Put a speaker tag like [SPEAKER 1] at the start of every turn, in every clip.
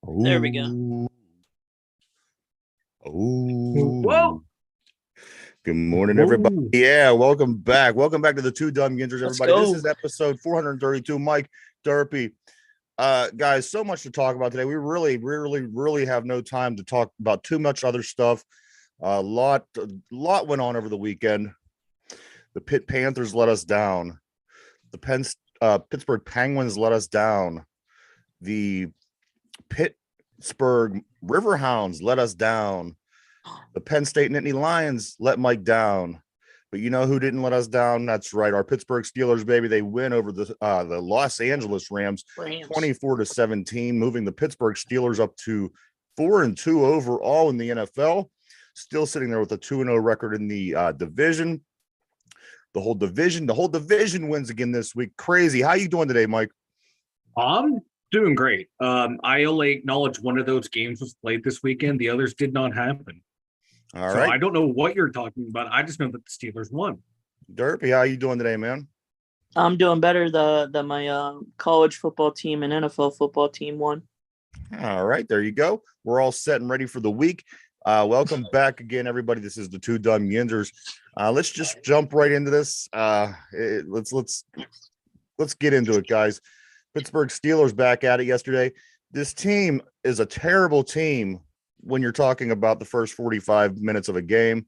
[SPEAKER 1] There we go.
[SPEAKER 2] Oh,
[SPEAKER 3] Whoa.
[SPEAKER 2] oh. Good morning, everybody.
[SPEAKER 3] Whoa.
[SPEAKER 2] Yeah, welcome back. Welcome back to the Two Dumb Yinzers,
[SPEAKER 1] Let's
[SPEAKER 2] everybody. This
[SPEAKER 1] go.
[SPEAKER 2] is episode 432. Mike Derpy. Guys, so much to talk about today. We really have no time to talk about too much other stuff. A lot went on over the weekend. The Pitt Panthers let us down. The Pittsburgh Penguins let us down. The Pittsburgh Riverhounds let us down. The Penn State Nittany Lions let Mike down. But you know who didn't let us down? That's right, our Pittsburgh Steelers, baby. They win over the Los Angeles Rams 24-17, moving the Pittsburgh Steelers up to 4-2 overall in the NFL. Still sitting there with a 2-0 record in the division. The whole division wins again this week. Crazy. How you doing today, Mike?
[SPEAKER 3] I'm doing great. I only acknowledge one of those games was played this weekend. The others did not happen.
[SPEAKER 2] All
[SPEAKER 3] so
[SPEAKER 2] right.
[SPEAKER 3] I don't know what you're talking about. I just know that the Steelers won.
[SPEAKER 2] Derpy, how you doing today, man?
[SPEAKER 1] I'm doing better than my college football team and NFL football team won.
[SPEAKER 2] All right, there you go. We're all set and ready for the week. Welcome back again, everybody. This is the Two Dumb Yinzers. Let's just jump right into this. Let's get into it, guys. Pittsburgh Steelers back at it yesterday. This team is a terrible team when you're talking about the first 45 minutes of a game.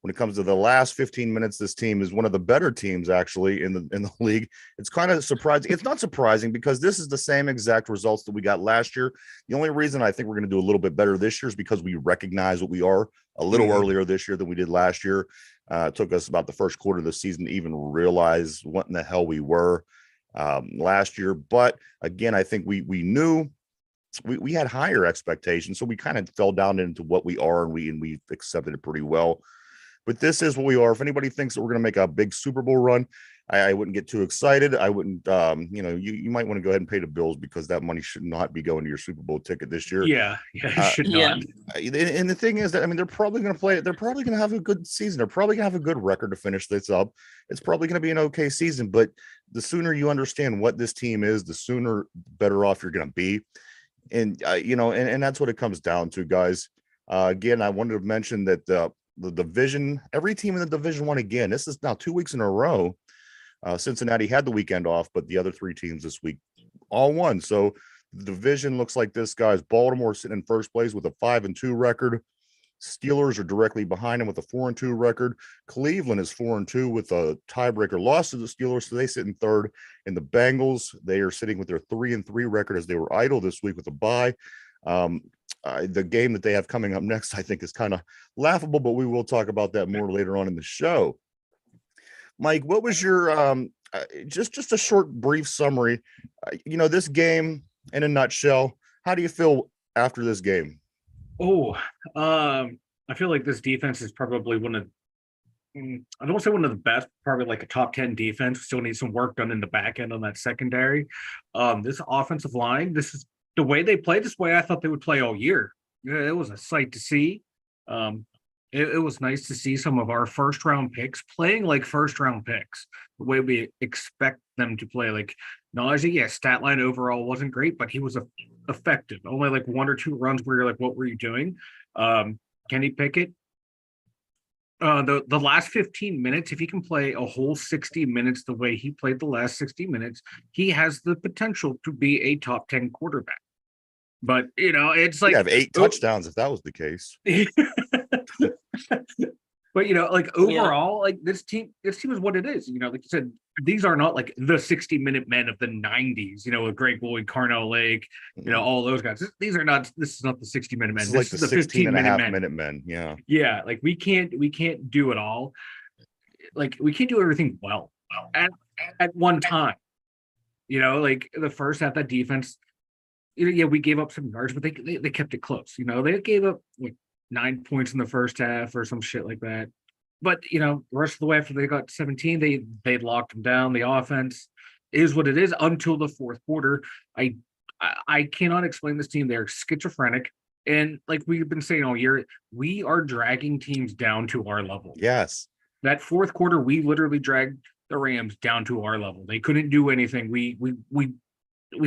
[SPEAKER 2] When it comes to the last 15 minutes, this team is one of the better teams actually in the league. It's kind of surprising. It's not surprising because this is the same exact results that we got last year. The only reason I think we're going to do a little bit better this year is because we recognize what we are a little earlier this year than we did last year. It took us about the first quarter of the season to even realize what in the hell we were last year. But again, I think we knew we had higher expectations, so we kind of fell down into what we are, and we accepted it pretty well. But this is what we are. If anybody thinks that we're going to make a big Super Bowl run, I wouldn't get too excited. I wouldn't, you might want to go ahead and pay the bills because that money should not be going to your Super Bowl ticket this year.
[SPEAKER 3] Yeah, it should not.
[SPEAKER 2] And the thing is that, I mean, they're probably going to play. They're probably going to have a good season. They're probably going to have a good record to finish this up. It's probably going to be an okay season. But the sooner you understand what this team is, the sooner better off you're going to be. And, and that's what it comes down to, guys. Again, I wanted to mention that the division, every team in the division won again. This is now 2 weeks in a row. Cincinnati had the weekend off, but the other three teams this week all won. So the division looks like this, guys. Baltimore sitting in first place with a 5-2 record. Steelers are directly behind them with a 4-2 record. Cleveland is 4-2 with a tiebreaker loss to the Steelers, so they sit in third. And the Bengals, they are sitting with their 3-3 record as they were idle this week with a bye. The game that they have coming up next, I think, is kind of laughable, but we will talk about that more later on in the show. Mike, what was your just a short, brief summary? This game in a nutshell. How do you feel after this game?
[SPEAKER 3] I feel like this defense is probably I don't want to say one of the best, probably like a top 10 defense. We still need some work done in the back end on that secondary. This offensive line, this is the way they play. This way I thought they would play all year. Yeah, it was a sight to see. It was nice to see some of our first round picks playing like first round picks, the way we expect them to play. Like Najee, stat line overall wasn't great, but he was effective. Only like 1 or 2 runs where you're like, what were you doing? Kenny Pickett, the last 15 minutes, if he can play a whole 60 minutes the way he played the last 60 minutes, he has the potential to be a top 10 quarterback. But it's like
[SPEAKER 2] you have 8 touchdowns if that was the case.
[SPEAKER 3] But overall, like this team is what it is. Like you said, these are not like the 60-minute men of the 90s, with Greg Lloyd, Carnell Lake, all those guys. This is not the 60-minute men.
[SPEAKER 2] This is like the 15-and-a-half-minute men. Yeah.
[SPEAKER 3] Yeah, like we can't do it all. Like we can't do everything well at one time. Like the first half, that defense, we gave up some yards, but they kept it close. They gave up like 9 points in the first half or some shit like that. But the rest of the way after they got 17, they locked them down. The offense is what it is until the fourth quarter. I cannot explain this team. They're schizophrenic. And like we've been saying all year, we are dragging teams down to our level.
[SPEAKER 2] Yes.
[SPEAKER 3] That fourth quarter, we literally dragged the Rams down to our level. They couldn't do anything. We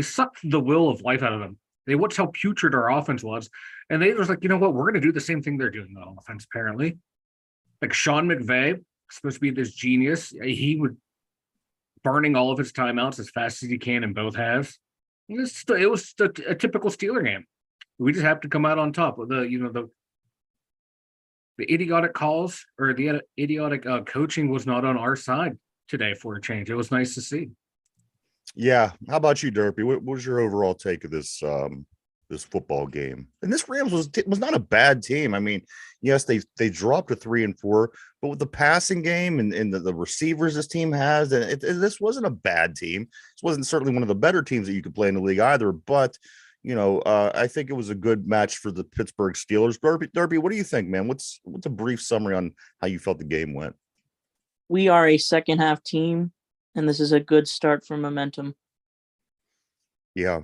[SPEAKER 3] sucked the will of life out of them. They watched how putrid our offense was, and they was like, you know what, we're going to do the same thing they're doing on offense. Apparently, like Sean McVay, supposed to be this genius, he would burning all of his timeouts as fast as he can in both halves. It was a typical Steeler game. We just have to come out on top of the idiotic calls or the idiotic coaching was not on our side today for a change. It was nice to see.
[SPEAKER 2] Yeah. How about you, Derpy? What was your overall take of this this football game? And this Rams was not a bad team. I mean, yes, they dropped to 3-4, but with the passing game and the receivers this team has, and this wasn't a bad team. This wasn't certainly one of the better teams that you could play in the league either. But I think it was a good match for the Pittsburgh Steelers. Derpy, what do you think, man? What's a brief summary on how you felt the game went?
[SPEAKER 1] We are a second half team, and this is a good start for momentum.
[SPEAKER 2] Yeah.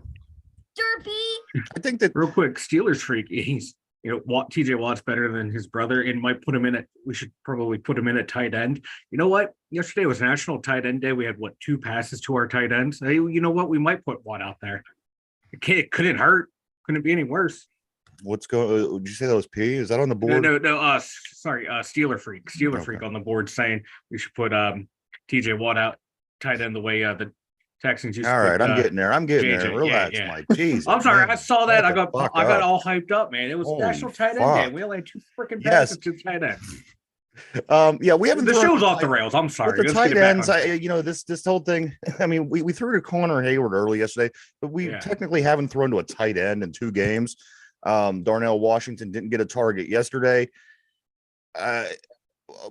[SPEAKER 4] Derpy.
[SPEAKER 2] I think that
[SPEAKER 3] real quick, Steelers freak. He's TJ Watt's better than his brother, and might put him in at. We should probably put him in at tight end. You know what? Yesterday was National Tight End Day. We had 2 passes to our tight ends. Hey, you know what? We might put Watt out there. It couldn't hurt. Couldn't be any worse.
[SPEAKER 2] what's going? Did you say that was P? Is that on the board?
[SPEAKER 3] No. Sorry. Steeler freak on the board saying we should put TJ Watt out tight end the way the Texans used.
[SPEAKER 2] All right, I'm getting there.
[SPEAKER 3] JJ,
[SPEAKER 2] Relax,
[SPEAKER 3] yeah.
[SPEAKER 2] Mike. Jeez.
[SPEAKER 3] I'm sorry.
[SPEAKER 2] Man.
[SPEAKER 3] I saw that. I got
[SPEAKER 2] up.
[SPEAKER 3] all hyped up, man. It was
[SPEAKER 2] Holy
[SPEAKER 3] National Tight End
[SPEAKER 2] fuck.
[SPEAKER 3] Day. We only had 2 freaking passes to tight ends.
[SPEAKER 2] Yeah, we haven't.
[SPEAKER 3] The show's off the rails. I'm sorry.
[SPEAKER 2] With the tight ends, this whole thing. I mean, we threw to Connor Hayward early yesterday, but we technically haven't thrown to a tight end in 2 games. Darnell Washington didn't get a target yesterday.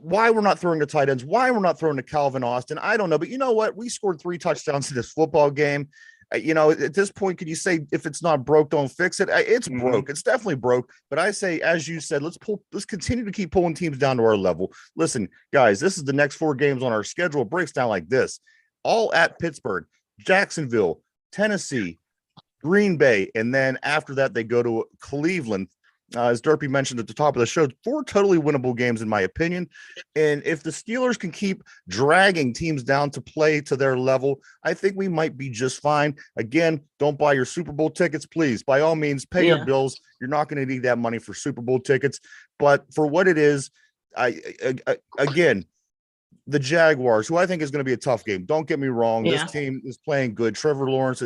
[SPEAKER 2] Why we're not throwing to tight ends? Why we're not throwing to Calvin Austin? I don't know. But you know what? We scored 3 touchdowns in this football game. At this point, could you say if it's not broke, don't fix it? It's broke. It's definitely broke. But I say, as you said, let's continue to keep pulling teams down to our level. Listen, guys, this is the next 4 games on our schedule. It breaks down like this: all at Pittsburgh, Jacksonville, Tennessee, Green Bay, and then after that they go to Cleveland. As Derpy mentioned at the top of the show, 4 totally winnable games in my opinion. And if the Steelers can keep dragging teams down to play to their level, I think we might be just fine. Again, don't buy your Super Bowl tickets, please. By all means, pay your bills. You're not going to need that money for Super Bowl tickets. But for what it is, again, the Jaguars, who I think is going to be a tough game. Don't get me wrong. This team is playing good. Trevor Lawrence,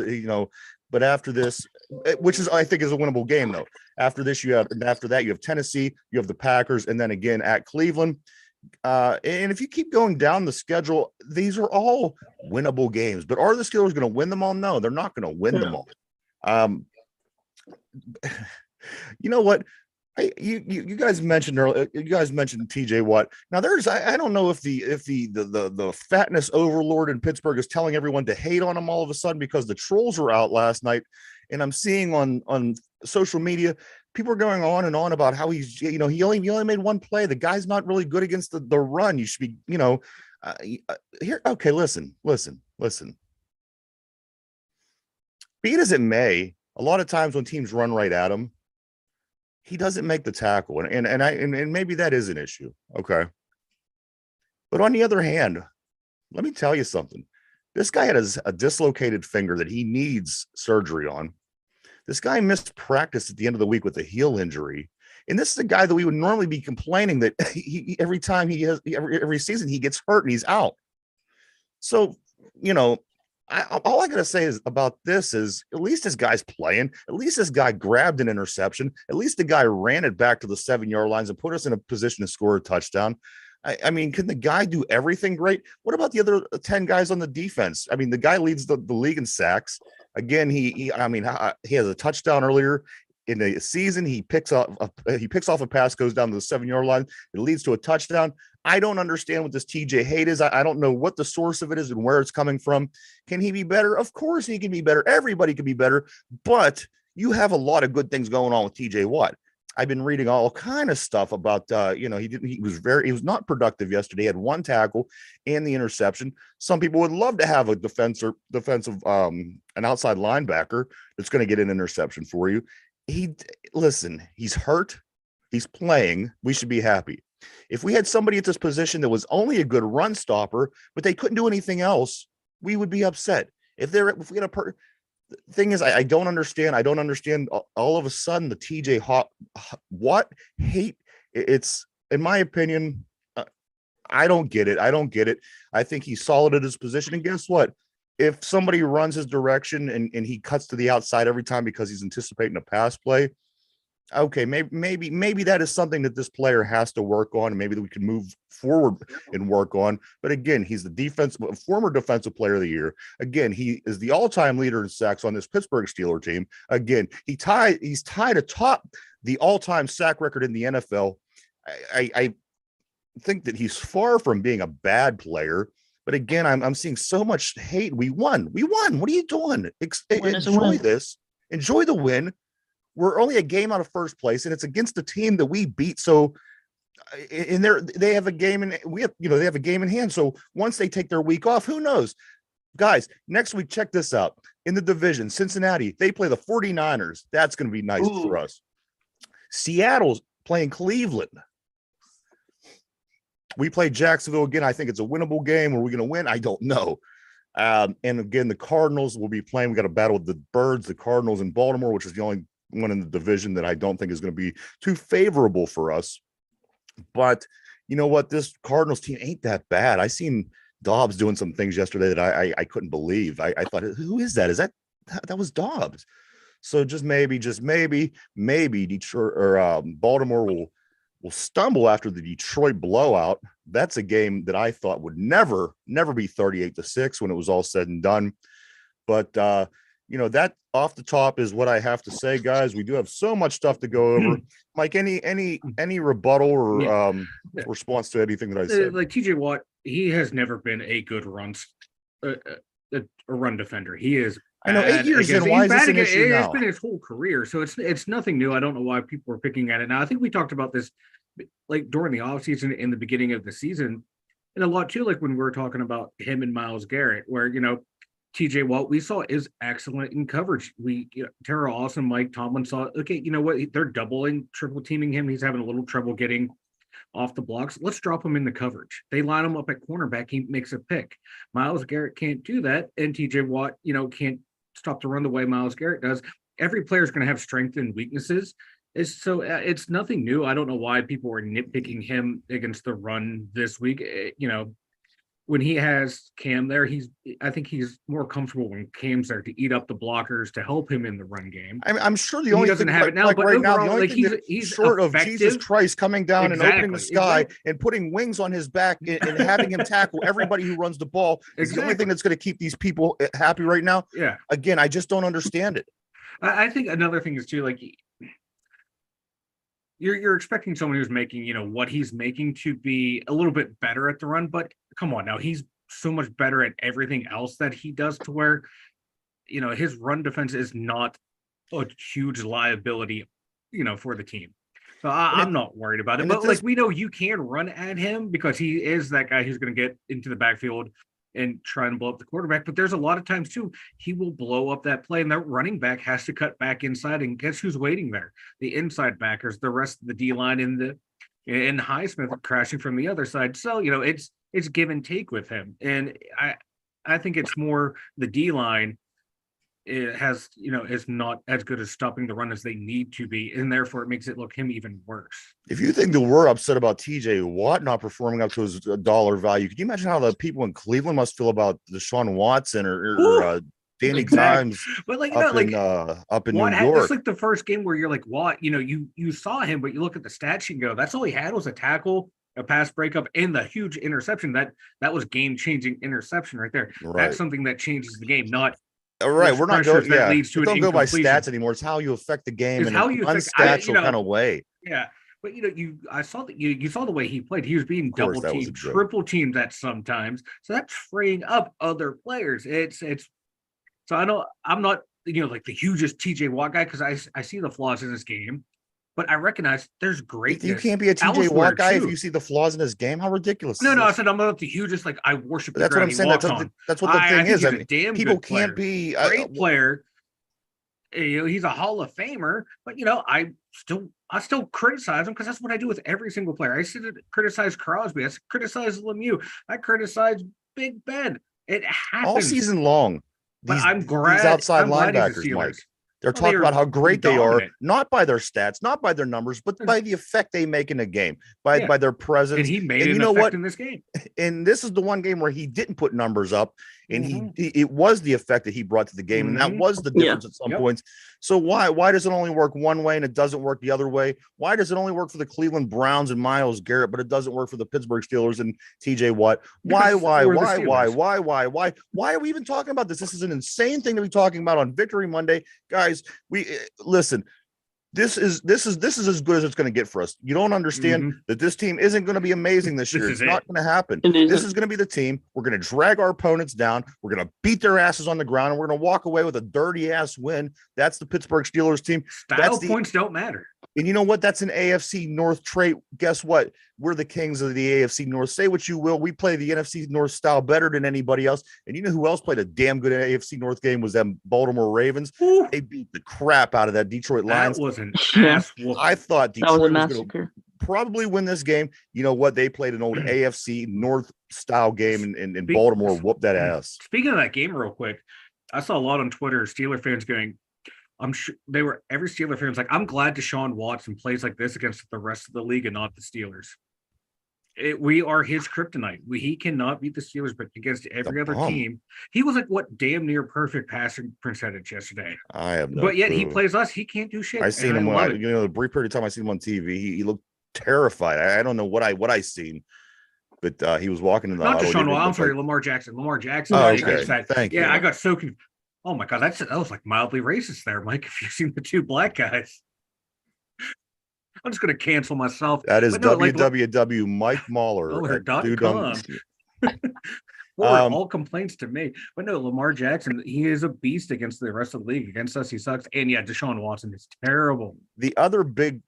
[SPEAKER 2] but after this, which I think is a winnable game though. After that you have Tennessee, you have the Packers, and then again at Cleveland. And if you keep going down the schedule, these are all winnable games. But are the Steelers going to win them all? No, they're not going to win them all. You know what? You guys mentioned earlier. You guys mentioned TJ Watt. Now I don't know if the fatness overlord in Pittsburgh is telling everyone to hate on him all of a sudden because the trolls were out last night, and I'm seeing on social media people are going on and on about how he's he only made 1 play. The guy's not really good against the run. You should be here. Okay, listen. Be it as it may, a lot of times when teams run right at him, he doesn't make the tackle, and maybe that is an issue. Okay. But on the other hand, let me tell you something. This guy had a dislocated finger that he needs surgery on. This guy missed practice at the end of the week with a heel injury. And this is a guy that we would normally be complaining that every season he gets hurt and he's out. So, all I got to say is about this is at least this guy's playing. At least this guy grabbed an interception. At least the guy ran it back to the 7-yard lines and put us in a position to score a touchdown. I mean, can the guy do everything great? What about the other 10 guys on the defense? I mean, the guy leads the league in sacks. Again, he has a touchdown earlier in the season. He picks off a pass, goes down to the 7-yard line. It leads to a touchdown. I don't understand what this TJ hate is. I don't know what the source of it is and where it's coming from. Can he be better? Of course he can be better. Everybody can be better, but you have a lot of good things going on with TJ Watt. I've been reading all kind of stuff about, he was not productive yesterday. He had 1 tackle and the interception. Some people would love to have a defensive, an outside linebacker that's going to get an interception for you. He's hurt. He's playing. We should be happy. If we had somebody at this position that was only a good run stopper, but they couldn't do anything else, we would be upset. If we had thing is, I don't understand. I don't understand all of a sudden the TJ Watt hate. It's, in my opinion, I don't get it. I don't get it. I think he's solid at his position. And guess what? If somebody runs his direction and he cuts to the outside every time because he's anticipating a pass play, okay, maybe that is something that this player has to work on, and maybe that we can move forward and work on. But again, he's the former defensive player of the year. Again, he is the all-time leader in sacks on this Pittsburgh Steelers team. Again, he's tied atop the all-time sack record in the NFL. I think that he's far from being a bad player. But again, I'm seeing so much hate. We won. What are you doing? Enjoy this. Enjoy the win. We're only a game out of first place, and it's against the team that we beat. So, they have a game, and they have a game in hand. So once they take their week off, who knows? Guys, next week, check this out. In the division, Cincinnati, they play the 49ers. That's going to be nice for us. Seattle's playing Cleveland. We play Jacksonville again. I think it's a winnable game. Are we going to win? I don't know. And again, the Cardinals will be playing. We got a battle with the Birds, the Cardinals in Baltimore, which is the only one in the division that I don't think is going to be too favorable for us. But you know what? This Cardinals team ain't that bad. I seen Dobbs doing some things yesterday that I couldn't believe. I thought, who is that? That was Dobbs? So just maybe Detroit or Baltimore will stumble after the Detroit blowout. That's a game that I thought would never be 38-6 when it was all said and done. But that off the top is what I have to say, guys. We do have so much stuff to go over. Mike, any rebuttal or response to anything that I said?
[SPEAKER 3] Like TJ Watt, he has never been a good run defender. He is.
[SPEAKER 2] I know, 8 years in. Why is this an issue now?
[SPEAKER 3] It's been his whole career, so it's nothing new. I don't know why people are picking at it now. I think we talked about this like during the offseason, in the beginning of the season, and a lot too, like when we were talking about him and Myles Garrett, where TJ Watt we saw is excellent in coverage. Tara Austin, Mike Tomlin saw, okay, you know what, they're doubling, triple teaming him. He's having a little trouble getting off the blocks. Let's drop him in the coverage. They line him up at cornerback. He makes a pick. Myles Garrett can't do that, and TJ Watt, can't stop the run the way Myles Garrett does. Every player is going to have strengths and weaknesses. It's nothing new. I don't know why people were nitpicking him against the run this week. When he has Cam there, I think he's more comfortable when Cam's there to eat up the blockers to help him in the run game.
[SPEAKER 2] I'm sure the only
[SPEAKER 3] doesn't
[SPEAKER 2] thing
[SPEAKER 3] have it now,
[SPEAKER 2] like
[SPEAKER 3] but
[SPEAKER 2] right
[SPEAKER 3] overall,
[SPEAKER 2] now, the only thing
[SPEAKER 3] he's
[SPEAKER 2] short
[SPEAKER 3] effective.
[SPEAKER 2] of Jesus Christ coming down and opening the sky and putting wings on his back and having him tackle everybody who runs the ball is the only thing that's going to keep these people happy right now.
[SPEAKER 3] Yeah.
[SPEAKER 2] Again, I just don't understand it.
[SPEAKER 3] I think another thing is too, like, you're expecting someone who's making, what he's making to be a little bit better at the run, but come on now, he's so much better at everything else that he does to where, his run defense is not a huge liability, for the team. So I'm not worried about it. But like, we know you can run at him because he is that guy who's going to get into the backfield and try and blow up the quarterback. But there's a lot of times too, he will blow up that play and that running back has to cut back inside, and guess who's waiting there? The inside backers, the rest of the D-line and Highsmith crashing from the other side. So, it's give and take with him. And I think it's more the D-line has, is not as good as stopping the run as they need to be. And therefore it makes it look him even worse.
[SPEAKER 2] If you think that we're upset about TJ Watt not performing up to his dollar value, could you imagine how the people in Cleveland must feel about Deshaun Watson or Danny Dimes,
[SPEAKER 3] but like,
[SPEAKER 2] up in New York?
[SPEAKER 3] It's like the first game where you're like, what? You saw him, but you look at the stats and go, that's all he had was a tackle, a pass breakup, and the huge interception. That was game-changing interception right there. Right. That's something that changes the game, not
[SPEAKER 2] all right. We're not going. Yeah,
[SPEAKER 3] leads to
[SPEAKER 2] don't go by stats anymore. It's how you affect the game in an unstatchel kind of way.
[SPEAKER 3] Yeah, but I saw that you saw the way he played. He was being double teamed, triple teamed that sometimes. So that's freeing up other players. It's. So I'm not like the hugest TJ Watt guy because I see the flaws in his game. But I recognize there's greatness.
[SPEAKER 2] You can't be a TJ Watt guy if you see the flaws in his game. How ridiculous!
[SPEAKER 3] No, I said I'm not the hugest. Like I worship.
[SPEAKER 2] That's what I'm saying. That's what the thing is. People can't be
[SPEAKER 3] a great player. He's a Hall of Famer, but I still criticize him because that's what I do with every single player. I criticize Crosby. I criticize Lemieux. I criticize Big Ben. It happens
[SPEAKER 2] all season long.
[SPEAKER 3] But
[SPEAKER 2] these
[SPEAKER 3] I'm
[SPEAKER 2] these
[SPEAKER 3] glad
[SPEAKER 2] outside
[SPEAKER 3] I'm glad he's a
[SPEAKER 2] linebackers, Mike.
[SPEAKER 3] Steelers.
[SPEAKER 2] They're
[SPEAKER 3] Well,
[SPEAKER 2] talking about how great they are,
[SPEAKER 3] dominant.
[SPEAKER 2] not by their stats, not by their numbers, but by the effect they make in a game, by their
[SPEAKER 3] And
[SPEAKER 2] presence.
[SPEAKER 3] he made
[SPEAKER 2] And you
[SPEAKER 3] an
[SPEAKER 2] know
[SPEAKER 3] effect
[SPEAKER 2] what?
[SPEAKER 3] in this game.
[SPEAKER 2] And this is the one game where he didn't put numbers up, and
[SPEAKER 3] Mhm.
[SPEAKER 2] it was the effect that he brought to the game, and that
[SPEAKER 3] Mhm.
[SPEAKER 2] was the
[SPEAKER 1] Yeah.
[SPEAKER 2] difference at some
[SPEAKER 3] Yep.
[SPEAKER 2] points. So why does it only work one way and it doesn't work the other way? Why does it only work for the Cleveland Browns and Myles Garrett, but it doesn't work for the Pittsburgh Steelers and TJ Watt? Why
[SPEAKER 3] Because we're the Steelers.
[SPEAKER 2] why are we even talking about this? This is an insane thing to be talking about on Victory Monday, guys. We listen. This is as good as it's going to get for us. You don't understand
[SPEAKER 3] Mhm.
[SPEAKER 2] that this team isn't going to be amazing this
[SPEAKER 3] This
[SPEAKER 2] year.
[SPEAKER 3] is
[SPEAKER 2] It's not
[SPEAKER 3] it.
[SPEAKER 2] going to happen.
[SPEAKER 1] It
[SPEAKER 2] This
[SPEAKER 1] isn't.
[SPEAKER 2] is going to be the team. We're going to drag our opponents down. We're going to beat their asses on the ground, and we're going to walk away with a dirty ass win. That's the Pittsburgh Steelers team.
[SPEAKER 3] Style points don't matter.
[SPEAKER 2] And you know what? That's an AFC North trait. Guess what? We're the kings of the AFC North. Say what you will. We play the NFC North style better than anybody else. And you know who else played a damn good AFC North game was them Baltimore Ravens.
[SPEAKER 3] Ooh,
[SPEAKER 2] They beat the crap out of that Detroit Lions.
[SPEAKER 3] that was an
[SPEAKER 1] Yeah.
[SPEAKER 3] ass whooping.
[SPEAKER 2] I thought
[SPEAKER 1] That was a
[SPEAKER 2] Detroit was going to
[SPEAKER 1] massacre.
[SPEAKER 2] probably win this game. You know what? They played an old AFC North style game, and
[SPEAKER 3] Speak-
[SPEAKER 2] Baltimore whooped that ass.
[SPEAKER 3] Speaking of that game, real quick, I saw a lot on Twitter Steeler fans going, I'm sure every Steeler fan was like, I'm glad Deshaun Watson plays like this against the rest of the league and not the Steelers. We are his kryptonite. He cannot beat the Steelers, but against every other
[SPEAKER 2] bum.
[SPEAKER 3] team, he was like what damn near perfect passing percentage yesterday.
[SPEAKER 2] I have no
[SPEAKER 3] But yet he
[SPEAKER 2] clue.
[SPEAKER 3] plays us. He can't do shit.
[SPEAKER 2] I seen
[SPEAKER 3] and
[SPEAKER 2] him
[SPEAKER 3] love
[SPEAKER 2] when
[SPEAKER 3] it.
[SPEAKER 2] you know the brief period of time I seen him on TV. He looked terrified. I don't know what I seen, but he was walking in the
[SPEAKER 3] Not
[SPEAKER 2] huddle. He
[SPEAKER 3] Deshaun
[SPEAKER 2] didn't
[SPEAKER 3] Watson. I'm
[SPEAKER 2] look
[SPEAKER 3] sorry,
[SPEAKER 2] like-
[SPEAKER 3] Lamar Jackson. Lamar Jackson.
[SPEAKER 2] Oh,
[SPEAKER 3] I
[SPEAKER 2] okay.
[SPEAKER 3] said-
[SPEAKER 2] Thank you.
[SPEAKER 3] yeah, I got so confused. Oh my god, that was like mildly racist there, Mike. If you've seen the two black guys, I'm just gonna cancel myself.
[SPEAKER 2] That is
[SPEAKER 3] But no, like,
[SPEAKER 2] www. Mike Mahler at
[SPEAKER 3] Mahler.com.
[SPEAKER 2] Dudum.
[SPEAKER 3] Forward all complaints to me. But no, Lamar Jackson, he is a beast against the rest of the league. Against us, he sucks. And yeah, Deshaun Watson is terrible.
[SPEAKER 2] The other big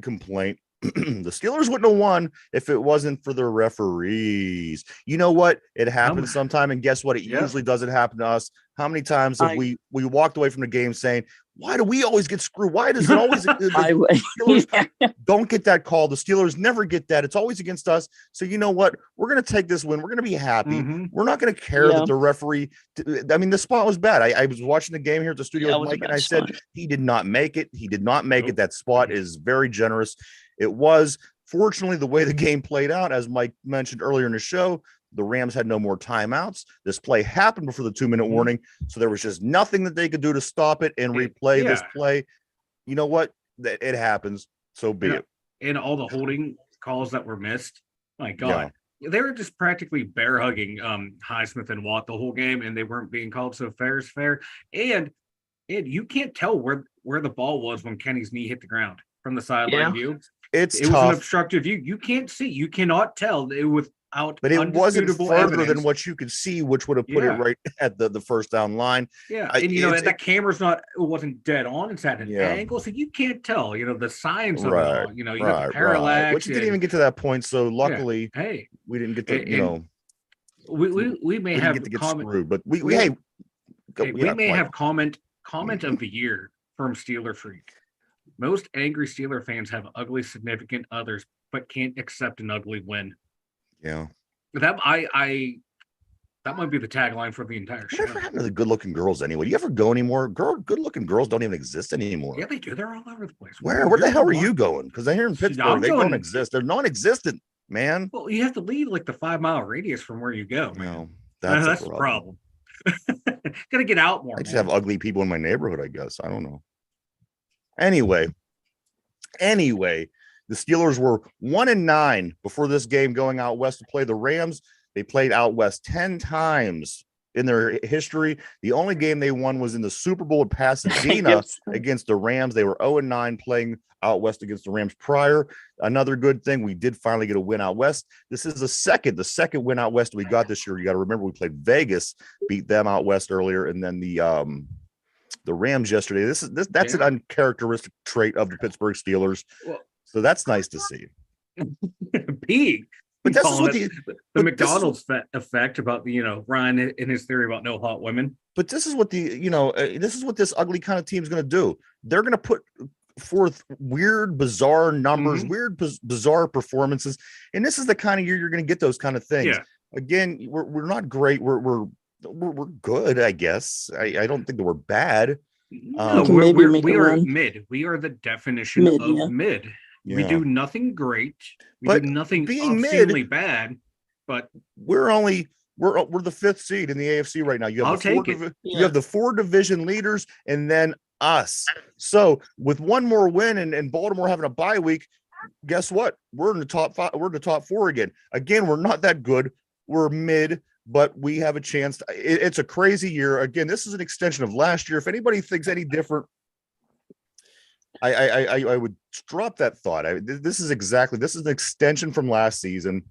[SPEAKER 2] complaint, the Steelers wouldn't have won if it wasn't for their referees. You know what? It happens sometime, and guess what? It
[SPEAKER 3] Yeah.
[SPEAKER 2] usually doesn't happen to us. How many times have we walked away from the game saying, why do we always get screwed? Why does it always the Steelers don't get that call? The Steelers never get that. It's always against us. So you know what? We're going to take this win. We're going to be happy.
[SPEAKER 3] Mhm.
[SPEAKER 2] We're not going to care
[SPEAKER 1] Yeah.
[SPEAKER 2] that the referee. I mean, the spot was bad. I was watching the game here at the studio
[SPEAKER 1] Yeah, it
[SPEAKER 2] with
[SPEAKER 1] was a
[SPEAKER 2] Mike, and
[SPEAKER 1] bad
[SPEAKER 2] I said
[SPEAKER 1] spot.
[SPEAKER 2] he did not make it. He did not make
[SPEAKER 3] Nope.
[SPEAKER 2] it. That spot is very generous. It was. Fortunately, the way the game played out, as Mike mentioned earlier in the show, the Rams had no more timeouts. This play happened before the 2-minute
[SPEAKER 3] Mhm.
[SPEAKER 2] warning, so there was just nothing that they could do to stop it and replay this
[SPEAKER 3] Yeah.
[SPEAKER 2] play. You know what? It happens. So be
[SPEAKER 3] Yeah.
[SPEAKER 2] it.
[SPEAKER 3] And all the holding calls that were missed. My God. They were just practically bear hugging Highsmith and Watt the whole game, and they weren't being called. So fair is fair. And you can't tell where the ball was when Kenny's knee hit the ground from the sideline
[SPEAKER 1] Yeah.
[SPEAKER 3] view.
[SPEAKER 2] It's
[SPEAKER 3] It was an
[SPEAKER 2] tough,
[SPEAKER 3] obstructive view. You can't see. You cannot tell it without.
[SPEAKER 2] but it wasn't
[SPEAKER 3] undisputable
[SPEAKER 2] further
[SPEAKER 3] evidence.
[SPEAKER 2] than what you could see, which would have put
[SPEAKER 3] Yeah.
[SPEAKER 2] it right at the first down line.
[SPEAKER 3] Yeah,
[SPEAKER 2] I-
[SPEAKER 3] and you know
[SPEAKER 2] it's-
[SPEAKER 3] that camera's not. It wasn't dead on. It's at an
[SPEAKER 2] Yeah.
[SPEAKER 3] angle, so you can't tell. You know the signs of it
[SPEAKER 2] Right,
[SPEAKER 3] all. You know you got the parallax.
[SPEAKER 2] right. Which you didn't even get to that point. So luckily,
[SPEAKER 3] Hey,
[SPEAKER 2] we didn't get to,
[SPEAKER 3] And-
[SPEAKER 2] you know,
[SPEAKER 3] we may
[SPEAKER 2] we didn't
[SPEAKER 3] have
[SPEAKER 2] get to get
[SPEAKER 3] comment.
[SPEAKER 2] screwed. But we
[SPEAKER 3] we-
[SPEAKER 2] hey,
[SPEAKER 3] Hey, we
[SPEAKER 2] yeah,
[SPEAKER 3] may
[SPEAKER 2] quite.
[SPEAKER 3] have comment of the year from Steeler Freak. Most angry Steeler fans have ugly significant others, but can't accept an ugly win.
[SPEAKER 2] Yeah.
[SPEAKER 3] That that might be the tagline for the entire show.
[SPEAKER 2] Whatever happened to the good-looking girls anyway? Do you ever go anymore? Good-looking girls don't even exist anymore.
[SPEAKER 3] Yeah, they do. They're all over the place.
[SPEAKER 2] Where the hell are you going? Because they're here in Pittsburgh.
[SPEAKER 3] I'm
[SPEAKER 2] They
[SPEAKER 3] going-
[SPEAKER 2] don't exist. They're non-existent, man.
[SPEAKER 3] Well, you have to leave like the 5-mile radius from where you go. Man.
[SPEAKER 2] No,
[SPEAKER 3] That's the problem. Gotta get out more.
[SPEAKER 2] I just
[SPEAKER 3] man.
[SPEAKER 2] have ugly people in my neighborhood, I guess. I don't know. Anyway, the Steelers were 1-9 before this game going out west to play the Rams. They played out west 10 times in their history. The only game they won was in the Super Bowl at Pasadena
[SPEAKER 1] Yes.
[SPEAKER 2] against the Rams. They were 0-9 playing out west against the Rams prior. Another good thing, we did finally get a win out west. This is the second win out west we got this year. You got to remember we played Vegas, beat them out west earlier, and then the Rams yesterday. That's an uncharacteristic trait of the Pittsburgh Steelers.
[SPEAKER 3] Well-
[SPEAKER 2] So that's nice to see.
[SPEAKER 3] Pig.
[SPEAKER 2] But this is
[SPEAKER 3] Calling
[SPEAKER 2] what
[SPEAKER 3] it
[SPEAKER 2] the
[SPEAKER 3] the
[SPEAKER 2] but
[SPEAKER 3] McDonald's effect about the Ryan and his theory about no hot women.
[SPEAKER 2] but this is what this is what this ugly kind of team is going to do. They're going to put forth weird, bizarre numbers,
[SPEAKER 3] Mhm.
[SPEAKER 2] weird, bizarre performances, and this is the kind of year you're going to get those kind of things.
[SPEAKER 3] Yeah.
[SPEAKER 2] Again, we're not great. We're we're good, I guess. I don't think that we're bad.
[SPEAKER 3] No,
[SPEAKER 1] can maybe make
[SPEAKER 3] we
[SPEAKER 1] a
[SPEAKER 3] are
[SPEAKER 1] run.
[SPEAKER 3] mid. We are the definition
[SPEAKER 1] Mid,
[SPEAKER 3] of
[SPEAKER 1] yeah.
[SPEAKER 3] mid. We
[SPEAKER 2] Yeah.
[SPEAKER 3] do nothing great. We
[SPEAKER 2] But
[SPEAKER 3] do nothing
[SPEAKER 2] being
[SPEAKER 3] obscenely
[SPEAKER 2] mid,
[SPEAKER 3] bad. But
[SPEAKER 2] we're the fifth seed in the AFC right now. You have
[SPEAKER 3] I'll
[SPEAKER 2] the four
[SPEAKER 3] take it.
[SPEAKER 2] you
[SPEAKER 1] Yeah.
[SPEAKER 2] have the 4 division leaders and then us. So with one more win and Baltimore having a bye week, guess what? We're in the top 5. We're in the top 4 again. Again, we're not that good. We're mid, but we have a chance. It's a crazy year. Again, this is an extension of last year. If anybody thinks any different, I would drop that thought. This is an extension from last season.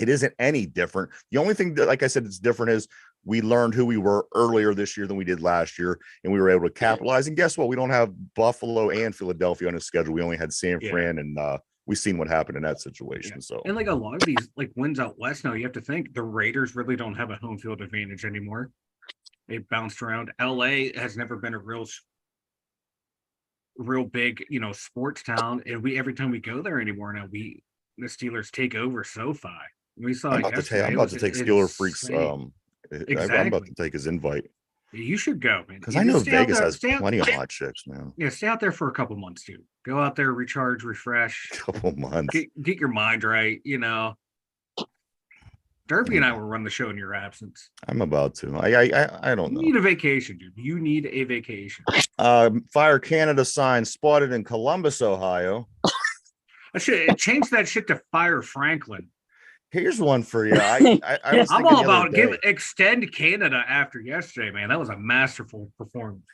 [SPEAKER 2] It isn't any different. The only thing that, like I said, it's different is we learned who we were earlier this year than we did last year, and we were able to capitalize. And guess what? We don't have Buffalo and Philadelphia on the schedule. We only had San Fran, and we've seen what happened in that situation.
[SPEAKER 3] Yeah.
[SPEAKER 2] So,
[SPEAKER 3] and like a lot of these like wins out west now, you have to think the Raiders really don't have a home field advantage anymore. They bounced around. LA has never been a real big, sports town, and we every time we go there anymore now, the Steelers take over SoFi. We saw
[SPEAKER 2] I'm
[SPEAKER 3] it
[SPEAKER 2] about to take.
[SPEAKER 3] yesterday.
[SPEAKER 2] I'm
[SPEAKER 3] It
[SPEAKER 2] about
[SPEAKER 3] was
[SPEAKER 2] to take Steeler Freaks.
[SPEAKER 3] insane.
[SPEAKER 2] I'm about
[SPEAKER 3] Exactly.
[SPEAKER 2] to take his invite
[SPEAKER 3] You should go, man.
[SPEAKER 2] because
[SPEAKER 3] You
[SPEAKER 2] I
[SPEAKER 3] just
[SPEAKER 2] know
[SPEAKER 3] stay out
[SPEAKER 2] Vegas
[SPEAKER 3] there-
[SPEAKER 2] has
[SPEAKER 3] stay out-
[SPEAKER 2] plenty of hot chicks, man.
[SPEAKER 3] Yeah, stay out there for a couple months, dude. Go out there, recharge, refresh,
[SPEAKER 2] Couple months.
[SPEAKER 3] get your mind right. Derby and I will run the show in your absence.
[SPEAKER 2] I'm about to. I don't
[SPEAKER 3] You
[SPEAKER 2] know.
[SPEAKER 3] need a vacation, dude. You need a vacation.
[SPEAKER 2] Fire Canada sign spotted in Columbus, Ohio.
[SPEAKER 3] I should change that shit to Fire Franklin.
[SPEAKER 2] Here's one for you. I was
[SPEAKER 3] I'm
[SPEAKER 2] thinking
[SPEAKER 3] all
[SPEAKER 2] the other
[SPEAKER 3] about
[SPEAKER 2] day,
[SPEAKER 3] extend Canada after yesterday, man. That was a masterful performance.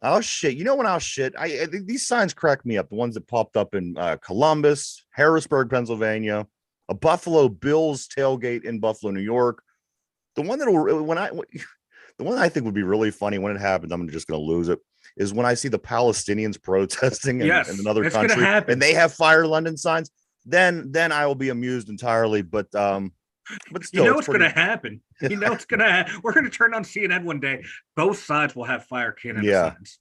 [SPEAKER 2] I'll shit. You know when I'll shit? I think these signs crack me up. The ones that popped up in Columbus, Harrisburg, Pennsylvania, a Buffalo Bills tailgate in Buffalo, New York. The one the one I think would be really funny when it happens, I'm just going to lose it, is when I see the Palestinians protesting in another
[SPEAKER 3] it's gonna
[SPEAKER 2] country
[SPEAKER 3] happen.
[SPEAKER 2] and they have Fire London signs. Then I will be amused entirely. But still,
[SPEAKER 3] you know what's going to happen. You know what's going to We're going to turn on CNN one day. Both sides will have Fire Canada signs.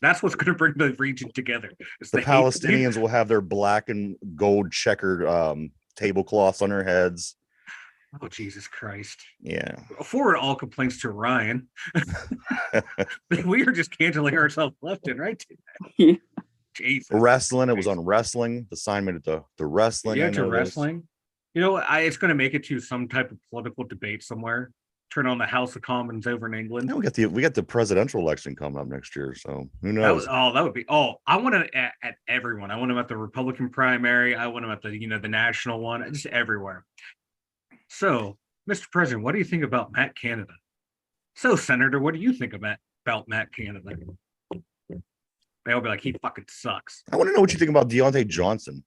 [SPEAKER 3] That's what's going to bring the region together.
[SPEAKER 2] The Palestinians will have their black and gold checkered tablecloths on their heads.
[SPEAKER 3] Oh, Jesus Christ.
[SPEAKER 2] Yeah.
[SPEAKER 3] Forward all complaints to Ryan. We are just canceling ourselves left and right today. Jesus.
[SPEAKER 2] Wrestling. It was on wrestling. The sign made it to wrestling.
[SPEAKER 3] Yeah, to wrestling. It's going to make it to some type of political debate somewhere. Turn on the House of Commons over in England.
[SPEAKER 2] No, we got the presidential election coming up next year. So who knows?
[SPEAKER 3] That would be. I want to at everyone. I want them at the Republican primary. I want them at the the national one. Just everywhere. So, Mr. President, what do you think about Matt Canada? So, Senator, what do you think about Matt Canada? They'll be like, he fucking sucks.
[SPEAKER 2] I want to know what you think about Deontay Johnson.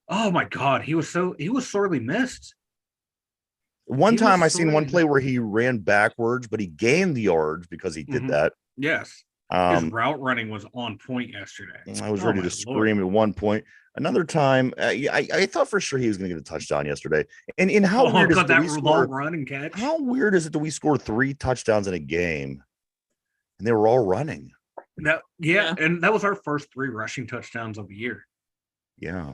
[SPEAKER 3] Oh my God, he was sorely missed.
[SPEAKER 2] One time I seen one play where he ran backwards, but he gained the yards because he did that.
[SPEAKER 3] Yes. His route running was on point yesterday.
[SPEAKER 2] I was ready to scream at one point. Another time, I thought for sure he was going to get a touchdown yesterday. And how weird is it that
[SPEAKER 3] long run and catch?
[SPEAKER 2] How weird is it that we scored 3 touchdowns in a game, and they were all running?
[SPEAKER 3] And that was our first 3 rushing touchdowns of the year.
[SPEAKER 2] Yeah.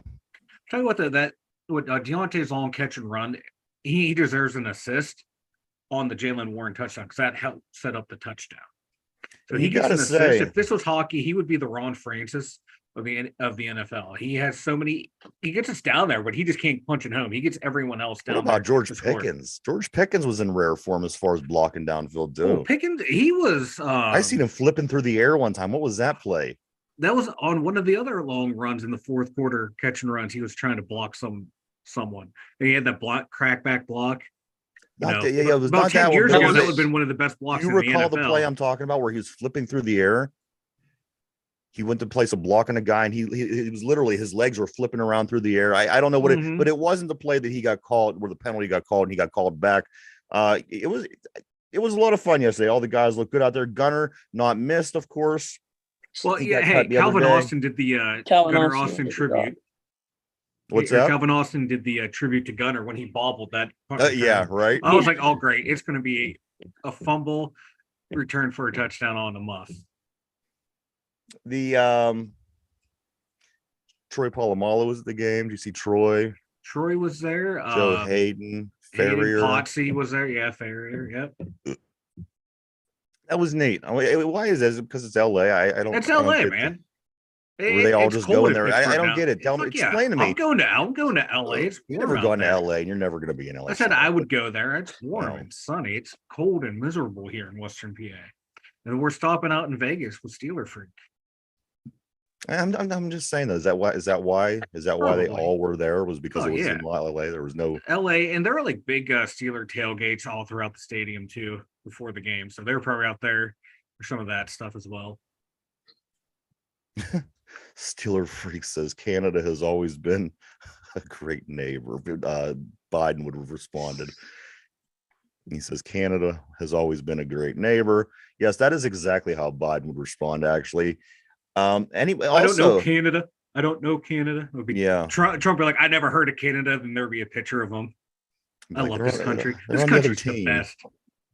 [SPEAKER 3] Tell you what, Deontay's long catch and run, he deserves an assist on the Jaylen Warren touchdown because that helped set up the touchdown. So he gets an assist. If this was hockey, he would be the Ron Francis of the NFL. He has so many. He gets us down there, but he just can't punch it home. He gets everyone else down. What
[SPEAKER 2] about George Pickens? George Pickens was in rare form as far as blocking downfield too.
[SPEAKER 3] Oh, Pickens, he was.
[SPEAKER 2] I seen him flipping through the air one time. What was that play?
[SPEAKER 3] That was on one of the other long runs in the fourth quarter, catch and runs. He was trying to block someone. And he had that crackback block.
[SPEAKER 2] It was
[SPEAKER 3] about
[SPEAKER 2] not
[SPEAKER 3] 10
[SPEAKER 2] that
[SPEAKER 3] years
[SPEAKER 2] one.
[SPEAKER 3] ago, that would have been one of the best blocks.
[SPEAKER 2] You recall the play I'm talking about where he was flipping through the air? He went to place a block on a guy, and he was literally, his legs were flipping around through the air. I don't know what but it wasn't the play that he got called, where the penalty got called, and he got called back. It was a lot of fun yesterday. All the guys looked good out there. Gunner not missed, of course.
[SPEAKER 3] Well, Calvin Austin did the Gunner Austin tribute.
[SPEAKER 2] What's that?
[SPEAKER 3] Calvin Austin did the tribute to Gunner when he bobbled that.
[SPEAKER 2] Yeah, right.
[SPEAKER 3] I was like, oh, great. It's going to be a fumble return for a touchdown on the muff.
[SPEAKER 2] The Troy Polamalu was at the game. Did you see Troy?
[SPEAKER 3] Troy was there.
[SPEAKER 2] Joe Hayden, Farrier.
[SPEAKER 3] Potsy was there. Yeah, Farrier. Yep.
[SPEAKER 2] That was neat. Why is this? Because it's LA. I don't.
[SPEAKER 3] It's
[SPEAKER 2] I don't
[SPEAKER 3] LA,
[SPEAKER 2] get
[SPEAKER 3] man.
[SPEAKER 2] Were they all
[SPEAKER 3] It's
[SPEAKER 2] just
[SPEAKER 3] cold
[SPEAKER 2] going
[SPEAKER 3] in
[SPEAKER 2] there?
[SPEAKER 3] Pittsburgh
[SPEAKER 2] I don't
[SPEAKER 3] now.
[SPEAKER 2] get it. Tell me,
[SPEAKER 3] Fuck yeah.
[SPEAKER 2] explain to me.
[SPEAKER 3] I'm going to LA. It's
[SPEAKER 2] You've
[SPEAKER 3] warm
[SPEAKER 2] never
[SPEAKER 3] out
[SPEAKER 2] gone to
[SPEAKER 3] there.
[SPEAKER 2] LA, and you're never going to be in LA.
[SPEAKER 3] I said I would go there. It's warm
[SPEAKER 2] Well.
[SPEAKER 3] and sunny. It's cold and miserable here in Western PA. And we're stopping out in Vegas with Steeler Freak.
[SPEAKER 2] I'm just saying that. Is that why? Is that why they
[SPEAKER 3] Probably.
[SPEAKER 2] all were there? Was because
[SPEAKER 3] Oh,
[SPEAKER 2] it was
[SPEAKER 3] yeah.
[SPEAKER 2] in LA? There was no.
[SPEAKER 3] LA, and there are like big Steeler tailgates all throughout the stadium too before the game. So they're probably out there for some of that stuff as well.
[SPEAKER 2] Steeler Freak says Canada has always been a great neighbor. Biden would have responded. He says Canada has always been a great neighbor. Yes, that is exactly how Biden would respond. Actually, anyway, also,
[SPEAKER 3] I don't know Canada. I don't know Canada. It would be
[SPEAKER 2] yeah.
[SPEAKER 3] Trump be like, I never heard of Canada. Then there would be a picture of them. I
[SPEAKER 2] Like,
[SPEAKER 3] love
[SPEAKER 2] they're
[SPEAKER 3] this
[SPEAKER 2] on-
[SPEAKER 3] country.
[SPEAKER 2] they're
[SPEAKER 3] This
[SPEAKER 2] on the other
[SPEAKER 3] country's the
[SPEAKER 2] team.
[SPEAKER 3] best.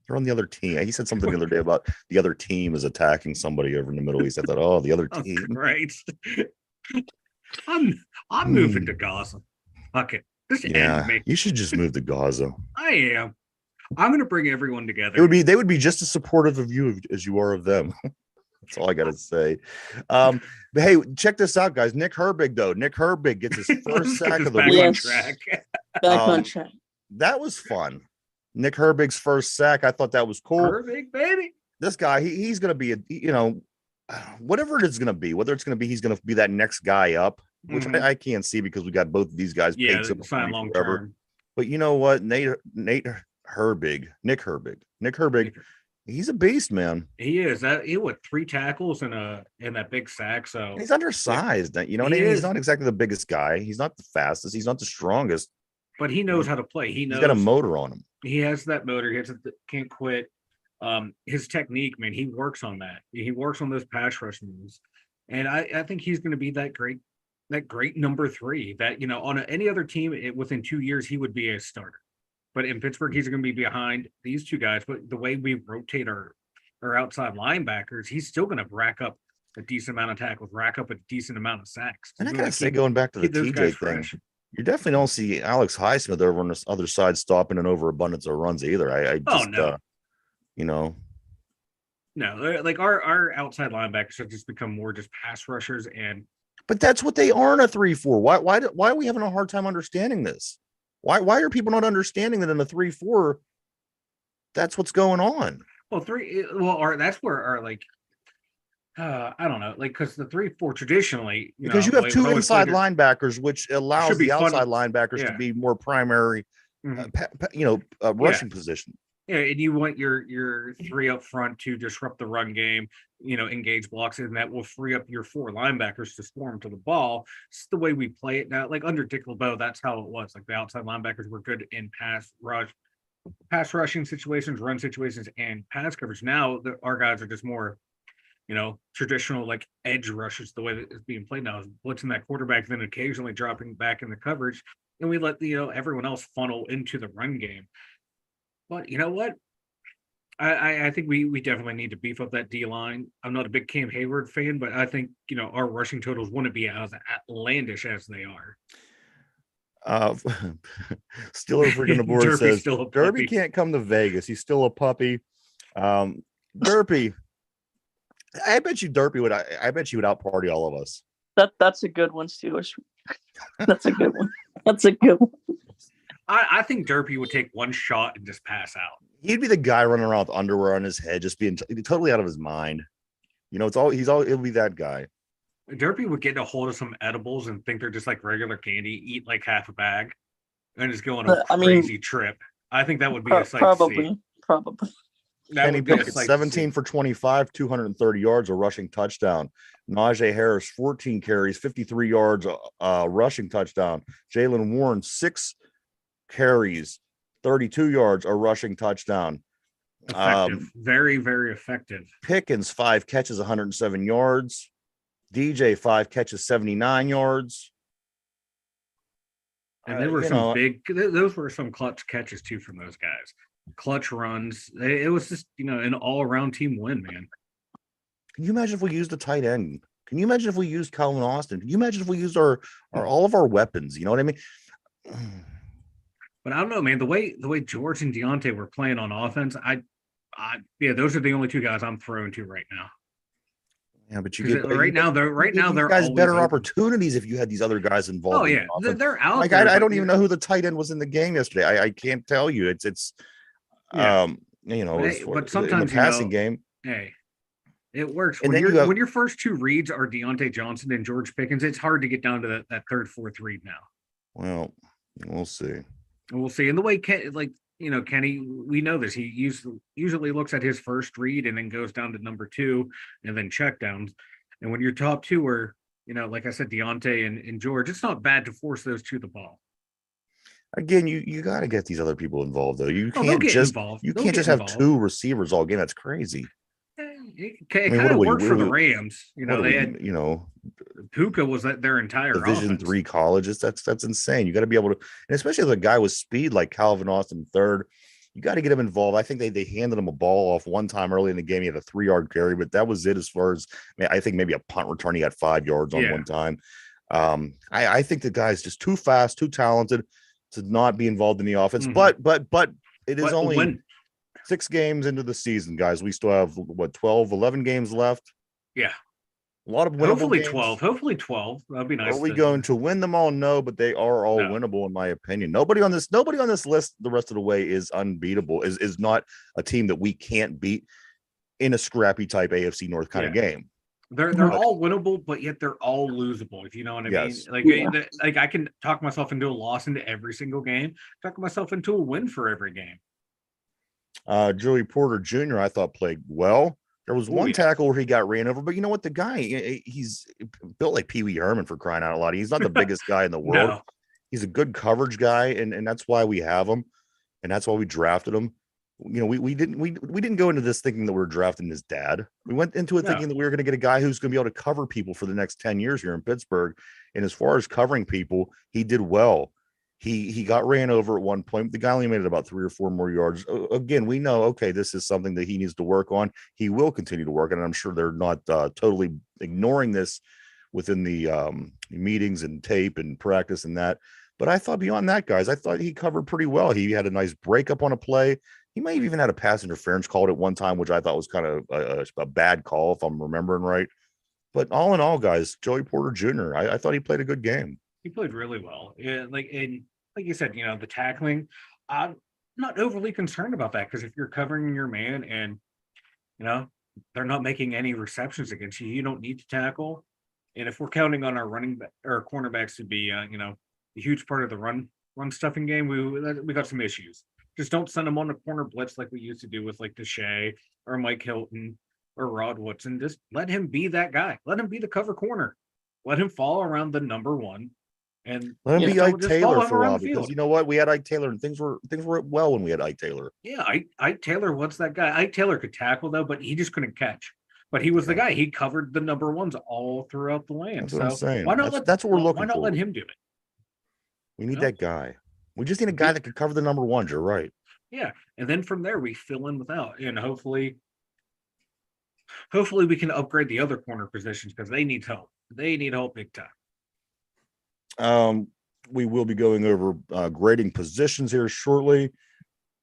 [SPEAKER 2] They're on the other team. He said something the other day about the other team is attacking somebody over in the Middle East. I thought, oh, the other
[SPEAKER 3] Oh,
[SPEAKER 2] team.
[SPEAKER 3] great. I'm moving to Gaza. Fuck it. Just
[SPEAKER 2] Yeah,
[SPEAKER 3] end me.
[SPEAKER 2] you should just move to Gaza.
[SPEAKER 3] I am. I'm gonna bring everyone together.
[SPEAKER 2] They would be just as supportive of you as you are of them. That's all I gotta say. But hey, check this out, guys. Nick Herbig gets his
[SPEAKER 3] Let's
[SPEAKER 2] first
[SPEAKER 3] get
[SPEAKER 2] sack
[SPEAKER 3] this
[SPEAKER 2] of the
[SPEAKER 3] back
[SPEAKER 2] week.
[SPEAKER 3] on
[SPEAKER 1] Yes.
[SPEAKER 3] track.
[SPEAKER 1] Back
[SPEAKER 2] Um,
[SPEAKER 1] on track.
[SPEAKER 2] That was fun. Nick Herbig's first sack. I thought that was cool.
[SPEAKER 3] Perfect, baby.
[SPEAKER 2] This guy, he's gonna be whatever it is gonna be, whether it's gonna be he's gonna be that next guy up, which
[SPEAKER 3] Mhm.
[SPEAKER 2] I can't see because we got both of these guys
[SPEAKER 3] Yeah,
[SPEAKER 2] paid so much
[SPEAKER 3] sign
[SPEAKER 2] money
[SPEAKER 3] long
[SPEAKER 2] forever.
[SPEAKER 3] term.
[SPEAKER 2] But you know what? Nick Herbig, he's a beast, man.
[SPEAKER 3] He is that he with 3 tackles and that big sack. So
[SPEAKER 2] And he's undersized. You know what I
[SPEAKER 3] He
[SPEAKER 2] mean? He's
[SPEAKER 3] is.
[SPEAKER 2] not exactly the biggest guy. He's not the fastest. He's not the strongest.
[SPEAKER 3] but he knows how to play. He knows
[SPEAKER 2] He's got a motor on him.
[SPEAKER 3] he has that motor. He has can't quit. His technique, man, he works on that. He works on those pass rush moves, and I think he's going to be that great number 3. That on any other team, within 2 years he would be a starter. But in Pittsburgh, he's going to be behind these 2 guys. But the way we rotate our outside linebackers, he's still going to rack up a decent amount of tackles, rack up a decent amount of sacks.
[SPEAKER 2] And I
[SPEAKER 3] He's
[SPEAKER 2] gotta
[SPEAKER 3] gonna
[SPEAKER 2] say,
[SPEAKER 3] keep-
[SPEAKER 2] going back to the
[SPEAKER 3] keep those guys
[SPEAKER 2] TJ thing,
[SPEAKER 3] fresh.
[SPEAKER 2] you definitely don't see Alex Highsmith over on this other side stopping an overabundance of runs either. I
[SPEAKER 3] Oh,
[SPEAKER 2] just,
[SPEAKER 3] no. No, like our outside linebackers have just become more just pass rushers, and
[SPEAKER 2] But that's what they are in a 3-4. Why are we having a hard time understanding this? Why are people not understanding that in a 3-4? That's what's going on.
[SPEAKER 3] that's where our like I don't know, like because the 3-4 traditionally
[SPEAKER 2] Because you have
[SPEAKER 3] we've
[SPEAKER 2] 2
[SPEAKER 3] always
[SPEAKER 2] inside
[SPEAKER 3] played it-
[SPEAKER 2] linebackers, which allows
[SPEAKER 3] Should be
[SPEAKER 2] the
[SPEAKER 3] fun.
[SPEAKER 2] outside linebackers to
[SPEAKER 3] Yeah.
[SPEAKER 2] be more primary,
[SPEAKER 3] Mhm.
[SPEAKER 2] rushing position.
[SPEAKER 3] Yeah, and you want your 3 up front to disrupt the run game, engage blocks, and that will free up your 4 linebackers to swarm to the ball. It's the way we play it now. Like under Dick LeBeau, that's how it was. Like the outside linebackers were good in pass rushing situations, run situations, and pass coverage. Now our guys are just more, traditional like edge rushes. The way that it's being played now is blitzing that quarterback, then occasionally dropping back in the coverage, and we let everyone else funnel into the run game. But you know what? I think we definitely need to beef up that D line. I'm not a big Cam Hayward fan, but I think our rushing totals wouldn't be as outlandish as they are.
[SPEAKER 2] Steeler freaking the board
[SPEAKER 3] Derpy's
[SPEAKER 2] says
[SPEAKER 3] still a
[SPEAKER 2] Derby
[SPEAKER 3] puppy.
[SPEAKER 2] can't come to Vegas. He's still a puppy. Derpy, I bet you Derpy would. I bet you would out party all of us.
[SPEAKER 1] That's a good one, Steelers. That's a good one. That's a good one.
[SPEAKER 3] I think Derpy would take one shot and just pass out.
[SPEAKER 2] He'd be the guy running around with underwear on his head, just being totally out of his mind. It'll be that guy.
[SPEAKER 3] Derpy would get a hold of some edibles and think they're just like regular candy, eat like half a bag, and just go on a crazy trip. I think that would be a sight to see.
[SPEAKER 1] Probably.
[SPEAKER 3] That
[SPEAKER 2] Kenny
[SPEAKER 3] would be a
[SPEAKER 2] Pickett,
[SPEAKER 3] sight to
[SPEAKER 2] 17
[SPEAKER 3] see.
[SPEAKER 2] for 25, 230 yards, a rushing touchdown. Najee Harris, 14 carries, 53 yards, rushing touchdown. Jalen Warren, 6 carries, 32 yards, a rushing touchdown.
[SPEAKER 3] Effective. Very, very effective.
[SPEAKER 2] Pickens, 5 catches, 107 yards. DJ, 5 catches, 79 yards.
[SPEAKER 3] And there were those were some clutch catches too from those guys. Clutch runs. It was just, an all around team win, man.
[SPEAKER 2] Can you imagine if we used a tight end? Can you imagine if we used Calvin Austin? Can you imagine if we used our all of our weapons? You know what I mean?
[SPEAKER 3] But I don't know, man. The way George and Deontay were playing on offense, yeah, those are the only two guys I'm throwing to right now.
[SPEAKER 2] Yeah, but you
[SPEAKER 3] Because
[SPEAKER 2] get
[SPEAKER 3] right now
[SPEAKER 2] you give these
[SPEAKER 3] they're
[SPEAKER 2] guys
[SPEAKER 3] always
[SPEAKER 2] better
[SPEAKER 3] open.
[SPEAKER 2] opportunities if you had these other guys
[SPEAKER 3] Oh
[SPEAKER 2] involved in
[SPEAKER 3] yeah,
[SPEAKER 2] the offense.
[SPEAKER 3] they're out
[SPEAKER 2] Like
[SPEAKER 3] there.
[SPEAKER 2] I
[SPEAKER 3] but
[SPEAKER 2] don't even know who the tight end was in the game yesterday. I can't tell you. It's
[SPEAKER 3] Yeah,
[SPEAKER 2] as far
[SPEAKER 3] but
[SPEAKER 2] in the
[SPEAKER 3] sometimes
[SPEAKER 2] passing game.
[SPEAKER 3] hey, it works
[SPEAKER 2] And
[SPEAKER 3] when
[SPEAKER 2] then you have
[SPEAKER 3] when your first two reads are Deontay Johnson and George Pickens. It's hard to get down to that third, fourth read now.
[SPEAKER 2] well, we'll see.
[SPEAKER 3] And we'll see. And the way Kenny, we know this. He usually looks at his first read and then goes down to number two and then check downs. And when your top two are, like I said, Deontay and George, it's not bad to force those two the ball.
[SPEAKER 2] Again, you got to get these other people involved though.
[SPEAKER 3] Oh, they'll get involved.
[SPEAKER 2] You
[SPEAKER 3] They'll
[SPEAKER 2] can't
[SPEAKER 3] get
[SPEAKER 2] just have
[SPEAKER 3] involved.
[SPEAKER 2] two receivers all game. That's crazy.
[SPEAKER 3] It
[SPEAKER 2] I mean,
[SPEAKER 3] kind of
[SPEAKER 2] what
[SPEAKER 3] worked for the
[SPEAKER 2] we
[SPEAKER 3] Rams.
[SPEAKER 2] what
[SPEAKER 3] They
[SPEAKER 2] do
[SPEAKER 3] had
[SPEAKER 2] we
[SPEAKER 3] Puka was their entire
[SPEAKER 2] Division
[SPEAKER 3] offense.
[SPEAKER 2] III colleges. That's insane. You got to be able to, and especially as a guy with speed like Calvin Austin third, you got to get him involved. I think they handed him a ball off one time early in the game. He had a 3-yard carry, but that was it as far as I think maybe a punt return. He got 5 yards on one time. I think the guy's just too fast, too talented to not be involved in the offense.
[SPEAKER 3] Mm-hmm.
[SPEAKER 2] But it is only 6 games into the season, guys. We still have 11 games left.
[SPEAKER 3] Yeah.
[SPEAKER 2] A lot of winnable
[SPEAKER 3] Hopefully
[SPEAKER 2] games.
[SPEAKER 3] 12. Hopefully 12. That'd be nice.
[SPEAKER 2] Are we going to win them all? No, but they are all winnable, in my opinion. Nobody on this list the rest of the way is unbeatable, is not a team that we can't beat in a scrappy type AFC North kind of game.
[SPEAKER 3] They're all winnable, but yet they're all losable, if you know what I mean. Like I can talk myself into a loss into every single game, talk myself into a win for every game.
[SPEAKER 2] Joey Porter Jr., I thought, played well. There was one tackle where he got ran over, but you know what? The guy, he's built like Pee Wee Herman, for crying out loud. He's not the biggest guy in the world. No. He's a good coverage guy, and that's why we have him, and that's why we drafted him. We didn't go into this thinking that we were drafting his dad. We went into it thinking that we were going to get a guy who's going to be able to cover people for the next 10 years here in Pittsburgh. And as far as covering people, he did well. He got ran over at one point. The guy only made it about 3 or 4 more yards. Again, we know, okay, this is something that he needs to work on. He will continue to work on it. I'm sure they're not totally ignoring this within the meetings and tape and practice and that. But I thought beyond that, guys, I thought he covered pretty well. He had a nice breakup on a play. He may have even had a pass interference called at one time, which I thought was kind of a bad call, if I'm remembering right. But all in all, guys, Joey Porter Jr., I thought he played a good game.
[SPEAKER 3] He played really well. Like you said, the tackling, I'm not overly concerned about that, because if you're covering your man and, they're not making any receptions against you, you don't need to tackle. And if we're counting on our running back or cornerbacks to be, a huge part of the run stuffing game, we got some issues. Just don't send them on a corner blitz like we used to do with like Deshae or Mike Hilton or Rod Woodson. Just let him be that guy. Let him be the cover corner. Let him fall around the number one. And
[SPEAKER 2] let him be Ike Taylor for a while, because you know what? We had Ike Taylor and things were well when we had Ike Taylor.
[SPEAKER 3] Yeah, Ike Taylor, what's that guy? Ike Taylor could tackle though, but he just couldn't catch. But he was the guy. He covered the number ones all throughout the land.
[SPEAKER 2] That's what I'm saying.
[SPEAKER 3] Why not
[SPEAKER 2] that's what we're looking for.
[SPEAKER 3] Why not let him do it?
[SPEAKER 2] We need that guy. We just need a guy that can cover the number ones. You're right.
[SPEAKER 3] Yeah, and then from there we fill in without, and hopefully we can upgrade the other corner positions, because they need help. They need help big time.
[SPEAKER 2] We will be going over grading positions here shortly.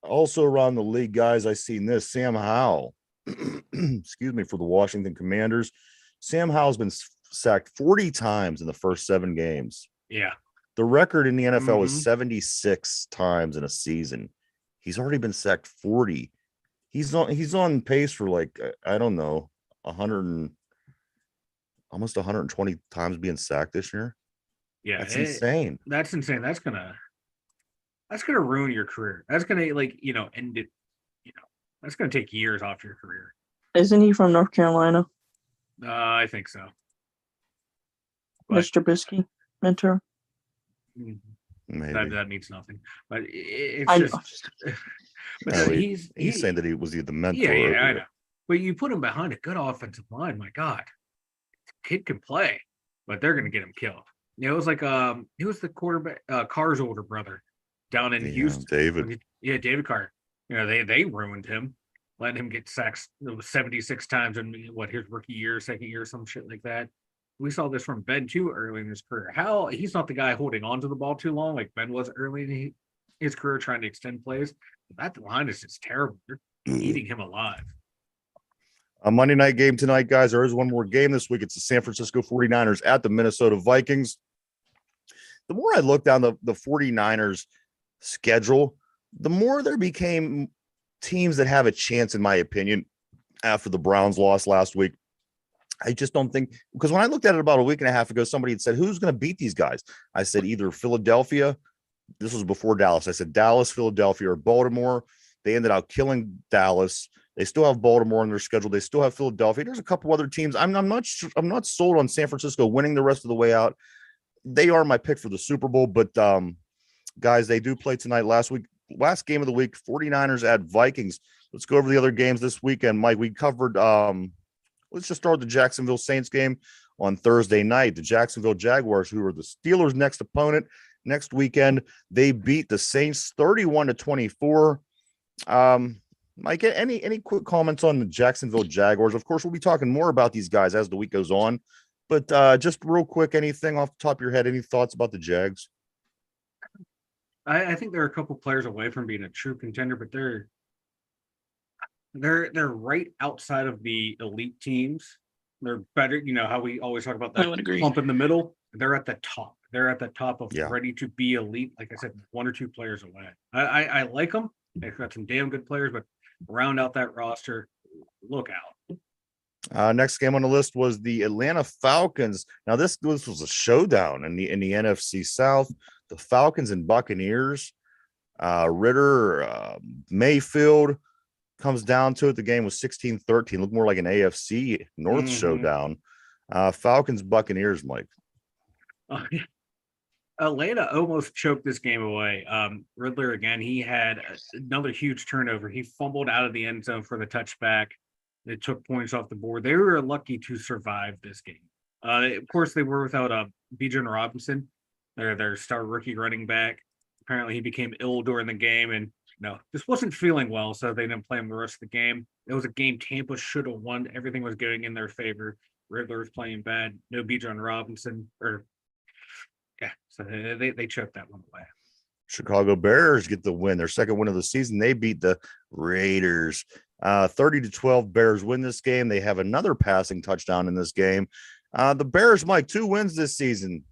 [SPEAKER 2] Also around the league, guys, I seen this. Sam Howell, excuse me, for the Washington Commanders. Sam Howell's been sacked 40 times in the first 7 games.
[SPEAKER 3] Yeah.
[SPEAKER 2] The record in the NFL is 76 times in a season. He's already been sacked 40. He's on pace for like, I don't know, almost 120 times being sacked this year.
[SPEAKER 3] Yeah,
[SPEAKER 2] that's insane.
[SPEAKER 3] That's insane. That's gonna ruin your career. That's gonna end it. That's gonna take years off your career.
[SPEAKER 1] Isn't he from North Carolina?
[SPEAKER 3] I think so.
[SPEAKER 1] Mr. Trubisky, mentor.
[SPEAKER 2] Maybe
[SPEAKER 3] that means nothing, but it's just. But
[SPEAKER 2] he's saying that he was the mentor.
[SPEAKER 3] Yeah, I know. But you put him behind a good offensive line. My God, the kid can play, but they're gonna get him killed. It was like he was the quarterback, Carr's older brother down in Houston.
[SPEAKER 2] David.
[SPEAKER 3] Yeah, David Carr. They ruined him, letting him get sacked 76 times in his rookie year, second year, some shit like that. We saw this from Ben too early in his career. How he's not the guy holding on to the ball too long like Ben was early his career trying to extend plays. That line is just terrible. They're eating him alive.
[SPEAKER 2] A Monday night game tonight, guys. There is one more game this week. It's the San Francisco 49ers at the Minnesota Vikings. The more I look down the 49ers schedule, the more there became teams that have a chance, in my opinion, after the Browns lost last week. I just don't think, because when I looked at it about a week and a half ago, somebody had said, who's going to beat these guys? I said either Philadelphia. This was before Dallas. I said Dallas, Philadelphia, or Baltimore. They ended up killing Dallas. They still have Baltimore on their schedule. They still have Philadelphia. There's a couple other teams. I'm not sold on San Francisco winning the rest of the way out. They are my pick for the Super Bowl, but guys, they do play tonight. Last game of the week, 49ers at Vikings. Let's go over the other games this weekend. Mike, we covered let's just start with the Jacksonville Saints game on Thursday night. The Jacksonville Jaguars, who are the Steelers' next opponent next weekend, they beat the Saints 31-24. Mike, any quick comments on the Jacksonville Jaguars? Of course, we'll be talking more about these guys as the week goes on, but just real quick, anything off the top of your head, any thoughts about the Jags?
[SPEAKER 3] I think they're a couple players away from being a true contender, but they're right outside of the elite teams. They're better, how we always talk about
[SPEAKER 1] I would agree.
[SPEAKER 3] that clump in the middle. They're at the top. They're at the top of
[SPEAKER 2] Yeah.
[SPEAKER 3] ready to be elite. Like I said, one or two players away. I like them. They've got some damn good players, but round out that roster, look out.
[SPEAKER 2] Next game on the list was the Atlanta Falcons. Now, this was a showdown in the NFC South. The Falcons and Buccaneers. Ritter, Mayfield. Comes down to it. The game was 16-13. Looked more like an AFC North showdown. Falcons, Buccaneers, Mike.
[SPEAKER 3] Atlanta almost choked this game away. Riddler, again, he had another huge turnover. He fumbled out of the end zone for the touchback. It took points off the board. They were lucky to survive this game. Of course, they were without Bijan Robinson, their star rookie running back. Apparently, he became ill during the game and just wasn't feeling well, so they didn't play him the rest of the game. It was a game Tampa should have won. Everything was going in their favor. Riddler was playing bad. No Bijan Robinson, so they choked that one away.
[SPEAKER 2] Chicago Bears get the win, their second win of the season. They beat the Raiders 30-12. Bears win this game. They have another passing touchdown in this game. The Bears, Mike, 2 wins this season.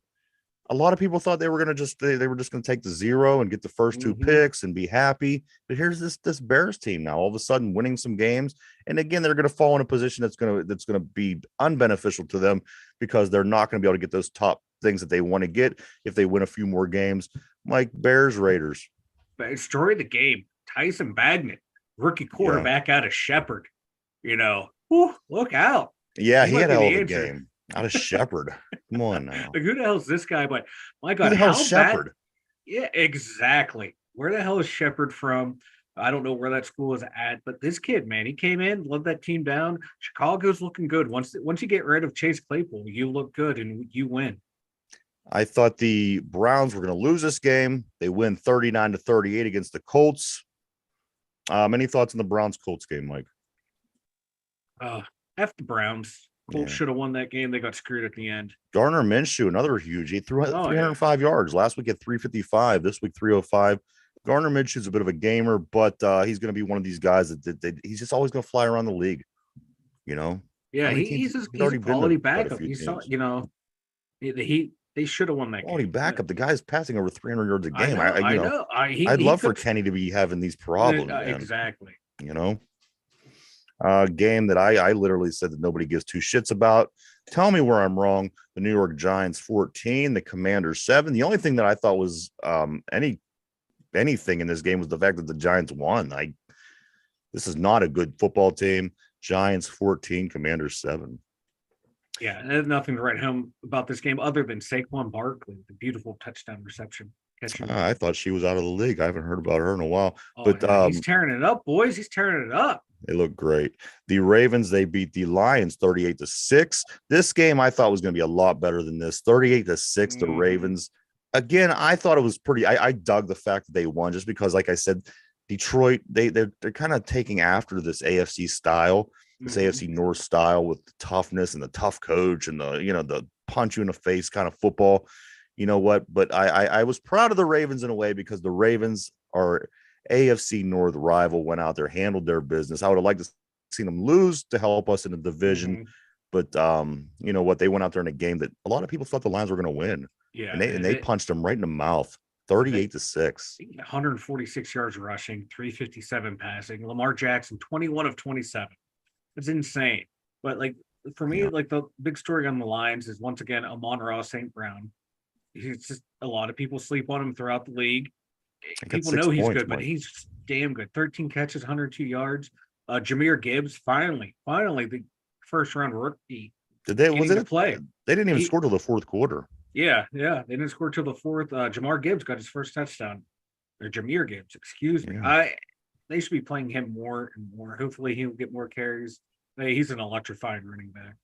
[SPEAKER 2] A lot of people thought they were going to just take the 0 and get the first 2 picks and be happy. But here's this Bears team now all of a sudden winning some games. And again, they're going to fall in a position that's going to be unbeneficial to them because they're not going to be able to get those top things that they want to get if they win a few more games. Mike, Bears, Raiders.
[SPEAKER 3] Story of the game, Tyson Bagnet, rookie quarterback out of Shepherd. Look out.
[SPEAKER 2] Yeah, he
[SPEAKER 3] might
[SPEAKER 2] had a
[SPEAKER 3] be
[SPEAKER 2] hell
[SPEAKER 3] the
[SPEAKER 2] of a
[SPEAKER 3] answer.
[SPEAKER 2] game. Out of Shepherd. Come on now.
[SPEAKER 3] Like, who the hell is this guy? But my God,
[SPEAKER 2] Who the hell's Shepherd?
[SPEAKER 3] Yeah, exactly. Where the hell is Shepherd from? I don't know where that school is at, but this kid, man, he came in, led that team down. Chicago's looking good. Once you get rid of Chase Claypool, you look good and you win.
[SPEAKER 2] I thought the Browns were going to lose this game. They win 39-38 against the Colts. Any thoughts on the Browns-Colts game, Mike?
[SPEAKER 3] F the Browns. Colts
[SPEAKER 2] Yeah.
[SPEAKER 3] should have won that game. They got screwed at the end.
[SPEAKER 2] Gardner Minshew, another huge. He threw 305 yards. Last week at 355. This week 305. Gardner Minshew's a bit of a gamer, but he's going to be one of these guys that he's just always going to fly around the league.
[SPEAKER 3] Yeah,
[SPEAKER 2] he's
[SPEAKER 3] he's
[SPEAKER 2] already
[SPEAKER 3] a
[SPEAKER 2] been
[SPEAKER 3] quality
[SPEAKER 2] to quite a
[SPEAKER 3] backup.
[SPEAKER 2] few
[SPEAKER 3] He saw,
[SPEAKER 2] teams.
[SPEAKER 3] they should have won that
[SPEAKER 2] Quality
[SPEAKER 3] game.
[SPEAKER 2] backup. The guy's passing over 300 yards a
[SPEAKER 3] I
[SPEAKER 2] game.
[SPEAKER 3] know.
[SPEAKER 2] I'd love for Kenny to be having these problems. Man.
[SPEAKER 3] Exactly.
[SPEAKER 2] Game that I literally said that nobody gives 2 shits about. Tell me where I'm wrong. The New York Giants 14, the Commanders 7. The only thing that I thought was anything in this game was the fact that the Giants won. This is not a good football team. Giants 14, Commanders 7.
[SPEAKER 3] Yeah, there's nothing to write home about this game other than Saquon Barkley, the beautiful touchdown reception.
[SPEAKER 2] I thought she was out of the league. I haven't heard about her in a while.
[SPEAKER 3] But he's tearing it up, boys. He's tearing it up.
[SPEAKER 2] They look great. The Ravens, they beat the Lions 38-6. This game I thought was going to be a lot better than this. 38-6, the Ravens. Again, I thought it was pretty. I dug the fact that they won just because, like I said, Detroit, they're kind of taking after this AFC style, this AFC North style with the toughness and the tough coach and the punch you in the face kind of football. you know what? But I was proud of the Ravens in a way because the Ravens are AFC North rival, went out there, handled their business. I would have liked to see them lose to help us in the division.
[SPEAKER 3] Mhm.
[SPEAKER 2] But you know what? They went out there in a game that a lot of people thought the Lions were going to win,
[SPEAKER 3] Yeah,
[SPEAKER 2] and they punched them right in the mouth, 38-6.
[SPEAKER 3] 146 yards rushing, 357 passing. Lamar Jackson, 21 of 27. It's insane. But like for me,
[SPEAKER 2] Yeah.
[SPEAKER 3] like the big story on the Lions is once again Amon-Ra St. Brown. He's just a lot of people sleep on him throughout the league.
[SPEAKER 2] I got
[SPEAKER 3] People
[SPEAKER 2] 6
[SPEAKER 3] know he's
[SPEAKER 2] points,
[SPEAKER 3] good, but
[SPEAKER 2] Mike.
[SPEAKER 3] he's damn good. 13 catches, 102 yards. Jameer Gibbs, finally, the first round rookie
[SPEAKER 2] Did they? Was
[SPEAKER 3] getting to
[SPEAKER 2] it?
[SPEAKER 3] play.
[SPEAKER 2] They didn't even
[SPEAKER 3] He-
[SPEAKER 2] score till the fourth quarter.
[SPEAKER 3] Yeah. They didn't score till the fourth. Jamar Gibbs got his first touchdown. Or Jameer Gibbs, excuse me.
[SPEAKER 2] Yeah.
[SPEAKER 3] They should be playing him more and more. Hopefully he'll get more carries. Hey, he's an electrifying running back.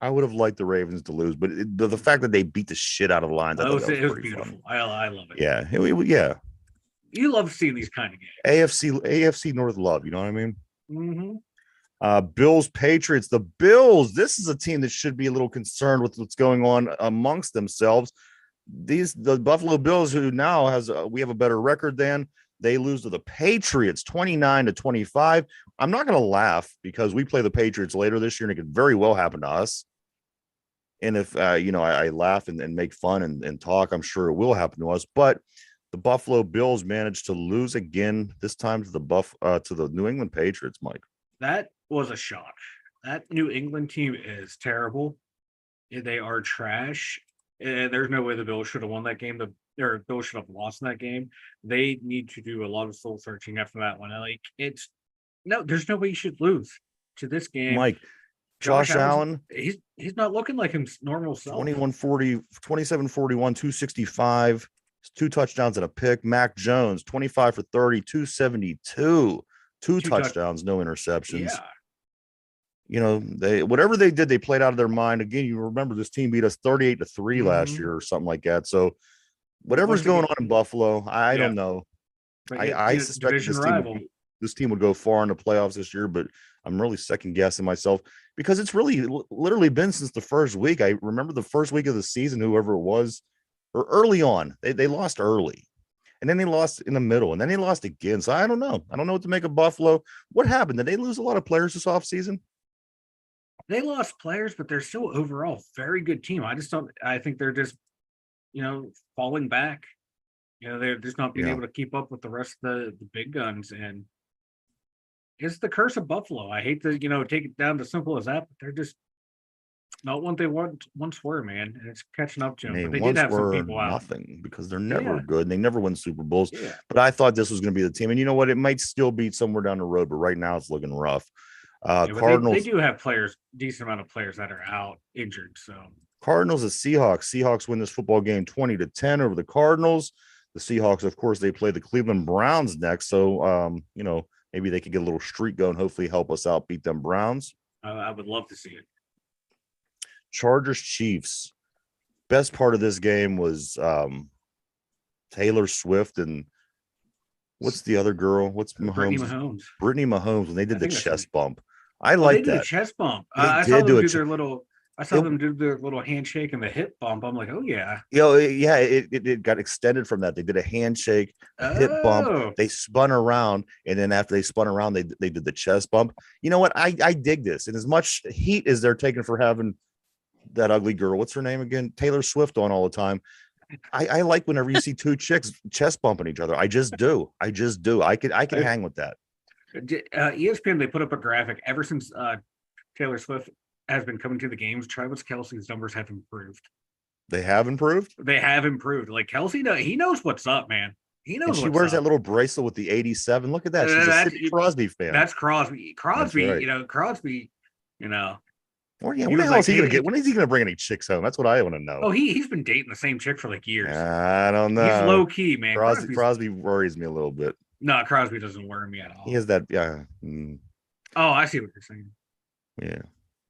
[SPEAKER 2] I would have liked the Ravens to lose, but the fact that they beat the shit out of the Lions, I thought that was
[SPEAKER 3] It was
[SPEAKER 2] pretty
[SPEAKER 3] beautiful.
[SPEAKER 2] funny.
[SPEAKER 3] I love it.
[SPEAKER 2] Yeah, yeah.
[SPEAKER 3] You love seeing these kind of games.
[SPEAKER 2] AFC North love. You know what I mean?
[SPEAKER 3] Mm-hmm.
[SPEAKER 2] Bills Patriots. The Bills. This is a team that should be a little concerned with what's going on amongst themselves. The Buffalo Bills, who now we have a better record than, they lose to the Patriots 29-25. I'm not going to laugh because we play the Patriots later this year, and it could very well happen to us. And if I laugh and make fun and talk, I'm sure it will happen to us. But the Buffalo Bills managed to lose again, this time to the New England Patriots, Mike.
[SPEAKER 3] That was a shock. That New England team is terrible. They are trash. And there's no way the Bills should have won that game. The Bills should have lost in that game. They need to do a lot of soul searching after that one. Like there's no way you should lose to this game.
[SPEAKER 2] Mike, Josh Allen,
[SPEAKER 3] he's not looking like his normal self.
[SPEAKER 2] 27-41, 265, 2 touchdowns and a pick. Mac Jones, 25 for 30, 272, 2 touchdowns, no interceptions.
[SPEAKER 3] Yeah.
[SPEAKER 2] You know, whatever they did, they played out of their mind. Again, you remember this team beat us 38-3 last year or something like that. So whatever's going on in Buffalo, I don't know. I suspect this team would go far in the playoffs this year, but I'm really second guessing myself because it's really literally been since the first week. I remember the first week of the season, whoever it was, or early on, they lost early, and then they lost in the middle, and then they lost again. So I don't know. I don't know what to make of Buffalo. What happened? Did they lose a lot of players this offseason?
[SPEAKER 3] They lost players, but they're still overall very good team. I think they're just, falling back. They're just not being able to keep up with the rest of the big guns. And it's the curse of Buffalo. I hate to, take it down to simple as that, but they're just not what they once were, man. And it's catching up to them. But they did have some people out.
[SPEAKER 2] Nothing because they're never good and they never win Super Bowls.
[SPEAKER 3] Yeah.
[SPEAKER 2] But I thought this was going to be the team. And you know what? It might still be somewhere down the road, but right now it's looking rough. Cardinals.
[SPEAKER 3] They do have decent amount of players that are out injured. So
[SPEAKER 2] Cardinals and Seahawks. Seahawks win this football game 20-10 over the Cardinals. The Seahawks, of course, they play the Cleveland Browns next. So, maybe they could get a little streak going, hopefully help us out, beat them Browns.
[SPEAKER 3] I would love to see it.
[SPEAKER 2] Chargers Chiefs. Best part of this game was Taylor Swift and what's the other girl? What's Mahomes? Brittany Mahomes when they did the chest bump. I like that.
[SPEAKER 3] They did a chest bump.
[SPEAKER 2] I saw
[SPEAKER 3] them do their little handshake and the hip bump. I'm like, oh yeah.
[SPEAKER 2] It got extended from that. They did a handshake, a hip bump. They spun around, and then after they spun around, they did the chest bump. You know what? I dig this. And as much heat as they're taking for having that ugly girl, what's her name again? Taylor Swift on all the time. I like whenever you see 2 chicks chest bumping each other. I just do. I can hang with that.
[SPEAKER 3] ESPN, they put up a graphic ever since Taylor Swift has been coming to the games. Travis Kelce's numbers have improved.
[SPEAKER 2] They have improved?
[SPEAKER 3] They have improved. Like Kelce, he knows what's up, man. He knows. And
[SPEAKER 2] she wears that little bracelet with the 87. Look at that. She's a Sidney Crosby fan.
[SPEAKER 3] That's Crosby. Crosby, right. Crosby,
[SPEAKER 2] Well, yeah, when the hell is he going to get? When is he going to bring any chicks home? That's what I want to know.
[SPEAKER 3] Oh, he's been dating the same chick for like years.
[SPEAKER 2] I don't know.
[SPEAKER 3] He's low key, man.
[SPEAKER 2] Crosby worries me a little bit.
[SPEAKER 3] No, Crosby doesn't worry me at all.
[SPEAKER 2] He has that, yeah.
[SPEAKER 3] Oh, I see what you're saying.
[SPEAKER 2] Yeah.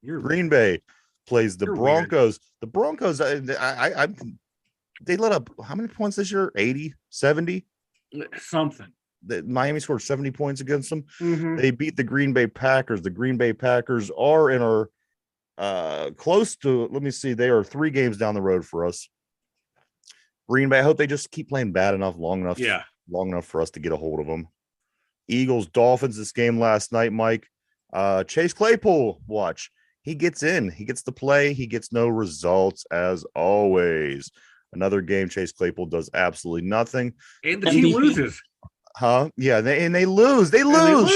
[SPEAKER 2] Green Bay plays the Broncos.
[SPEAKER 3] Weird.
[SPEAKER 2] The Broncos, they let up how many points this year? 80, 70?
[SPEAKER 3] Something.
[SPEAKER 2] Miami scored 70 points against them.
[SPEAKER 3] Mm-hmm.
[SPEAKER 2] They beat the Green Bay Packers. The Green Bay Packers are in our close to, let me see, they are 3 games down the road for us. Green Bay, I hope they just keep playing bad enough, long enough for us to get a hold of them. Eagles, Dolphins, this game last night, Mike. Chase Claypool, watch. He gets in. He gets to play. He gets no results, as always. Another game, Chase Claypool does absolutely nothing.
[SPEAKER 3] And the team loses.
[SPEAKER 2] Huh? Yeah, they lose. They lose.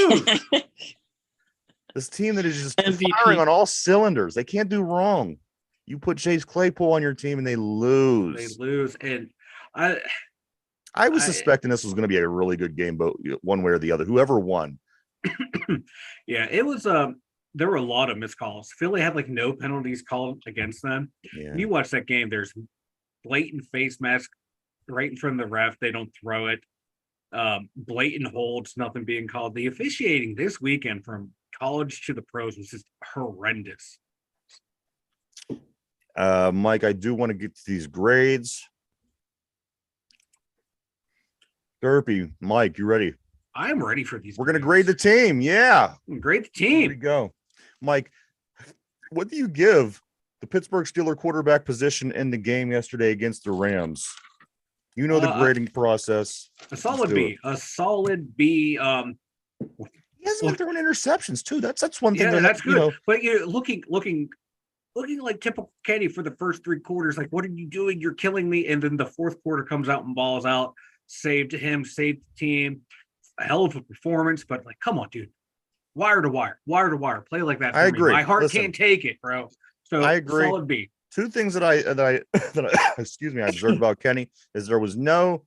[SPEAKER 2] This team that is just firing on all cylinders. They can't do wrong. You put Chase Claypool on your team and they lose.
[SPEAKER 3] They lose. And
[SPEAKER 2] I was suspecting this was going to be a really good game, but one way or the other, whoever won.
[SPEAKER 3] Yeah, it was there were a lot of missed calls. Philly had like no penalties called against them.
[SPEAKER 2] Yeah.
[SPEAKER 3] You watch that game, there's blatant face mask right in front of the ref. They don't throw it. Blatant holds, nothing being called. The officiating this weekend from college to the pros was just horrendous.
[SPEAKER 2] Mike, I do want to get to these grades. Derpy, Mike, you ready?
[SPEAKER 3] I'm ready for these.
[SPEAKER 2] We're going to grade the team. Yeah.
[SPEAKER 3] Grade the team.
[SPEAKER 2] Here we go. Mike, what do you give the Pittsburgh Steelers quarterback position in the game yesterday against the Rams? You know the grading process.
[SPEAKER 3] A solid B. A solid B.
[SPEAKER 2] He hasn't been throwing interceptions too. That's one thing.
[SPEAKER 3] Yeah, that's good. You know, but you're looking like typical Kenny for the first 3 quarters. Like, what are you doing? You're killing me. And then the 4th quarter comes out and balls out. Saved him. Saved the team. A hell of a performance. But like, come on, dude. Wire to wire. Play like that.
[SPEAKER 2] I agree.
[SPEAKER 3] My heart can't take it, bro. So
[SPEAKER 2] I agree.
[SPEAKER 3] Solid B.
[SPEAKER 2] 2 things that I excuse me, I observed about Kenny is I don't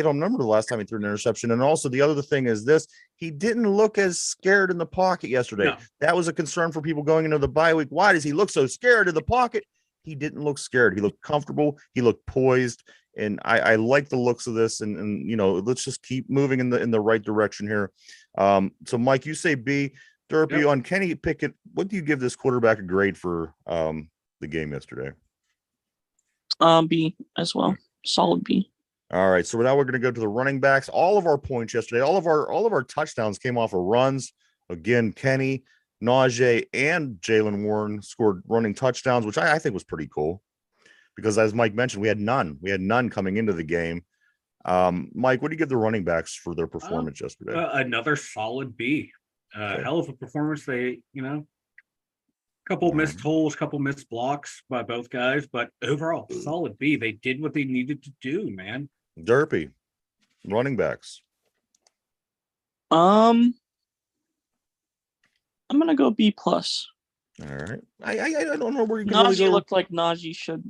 [SPEAKER 2] remember the last time he threw an interception. And also the other thing is this, he didn't look as scared in the pocket yesterday.
[SPEAKER 3] No.
[SPEAKER 2] That was a concern for people going into the bye week. Why does he look so scared in the pocket? He didn't look scared. He looked comfortable. He looked poised. And I like the looks of this. And you know, let's just keep moving in the right direction here. So Mike, you say B. Derpy, on Kenny Pickett, what do you give this quarterback a grade for the game yesterday?
[SPEAKER 1] B as well. Solid B.
[SPEAKER 2] All right. So now we're going to go to the running backs. All of our points yesterday, all of our touchdowns came off of runs. Again, Kenny, Najee, and Jalen Warren scored running touchdowns, which I think was pretty cool. Because as Mike mentioned, we had none. We had none coming into the game. Mike, what do you give the running backs for their performance yesterday?
[SPEAKER 3] Another solid B. Hell of a performance. They, couple missed holes, couple missed blocks by both guys, but overall, solid B. They did what they needed to do, man.
[SPEAKER 2] Derpy, running backs.
[SPEAKER 1] I'm gonna go B plus.
[SPEAKER 2] All right. I don't know where you can
[SPEAKER 1] Najee
[SPEAKER 2] really go.
[SPEAKER 1] looked like Najee should.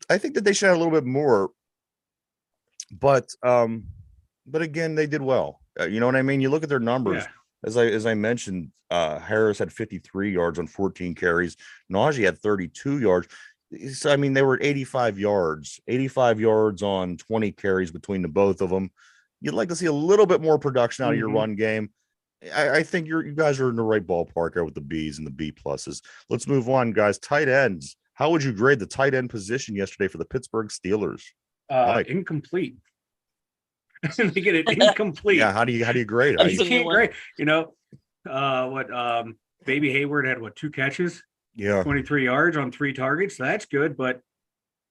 [SPEAKER 2] I think that they should have a little bit more, but again, they did well. You know what I mean? You look at their numbers.
[SPEAKER 3] Yeah.
[SPEAKER 2] As I mentioned, Harris had 53 yards on 14 carries. Najee had 32 yards. So, I mean, they were 85 yards on 20 carries between the both of them. You'd like to see a little bit more production out of your run game. I think you guys are in the right ballpark there with the B's and the B pluses. Let's move on, guys. Tight ends. How would you grade the tight end position yesterday for the Pittsburgh Steelers?
[SPEAKER 3] Incomplete. They get it incomplete.
[SPEAKER 2] Yeah, how do you grade it?
[SPEAKER 3] You can't grade. Baby Hayward had 2 catches?
[SPEAKER 2] Yeah,
[SPEAKER 3] 23 yards on 3 targets. That's good, but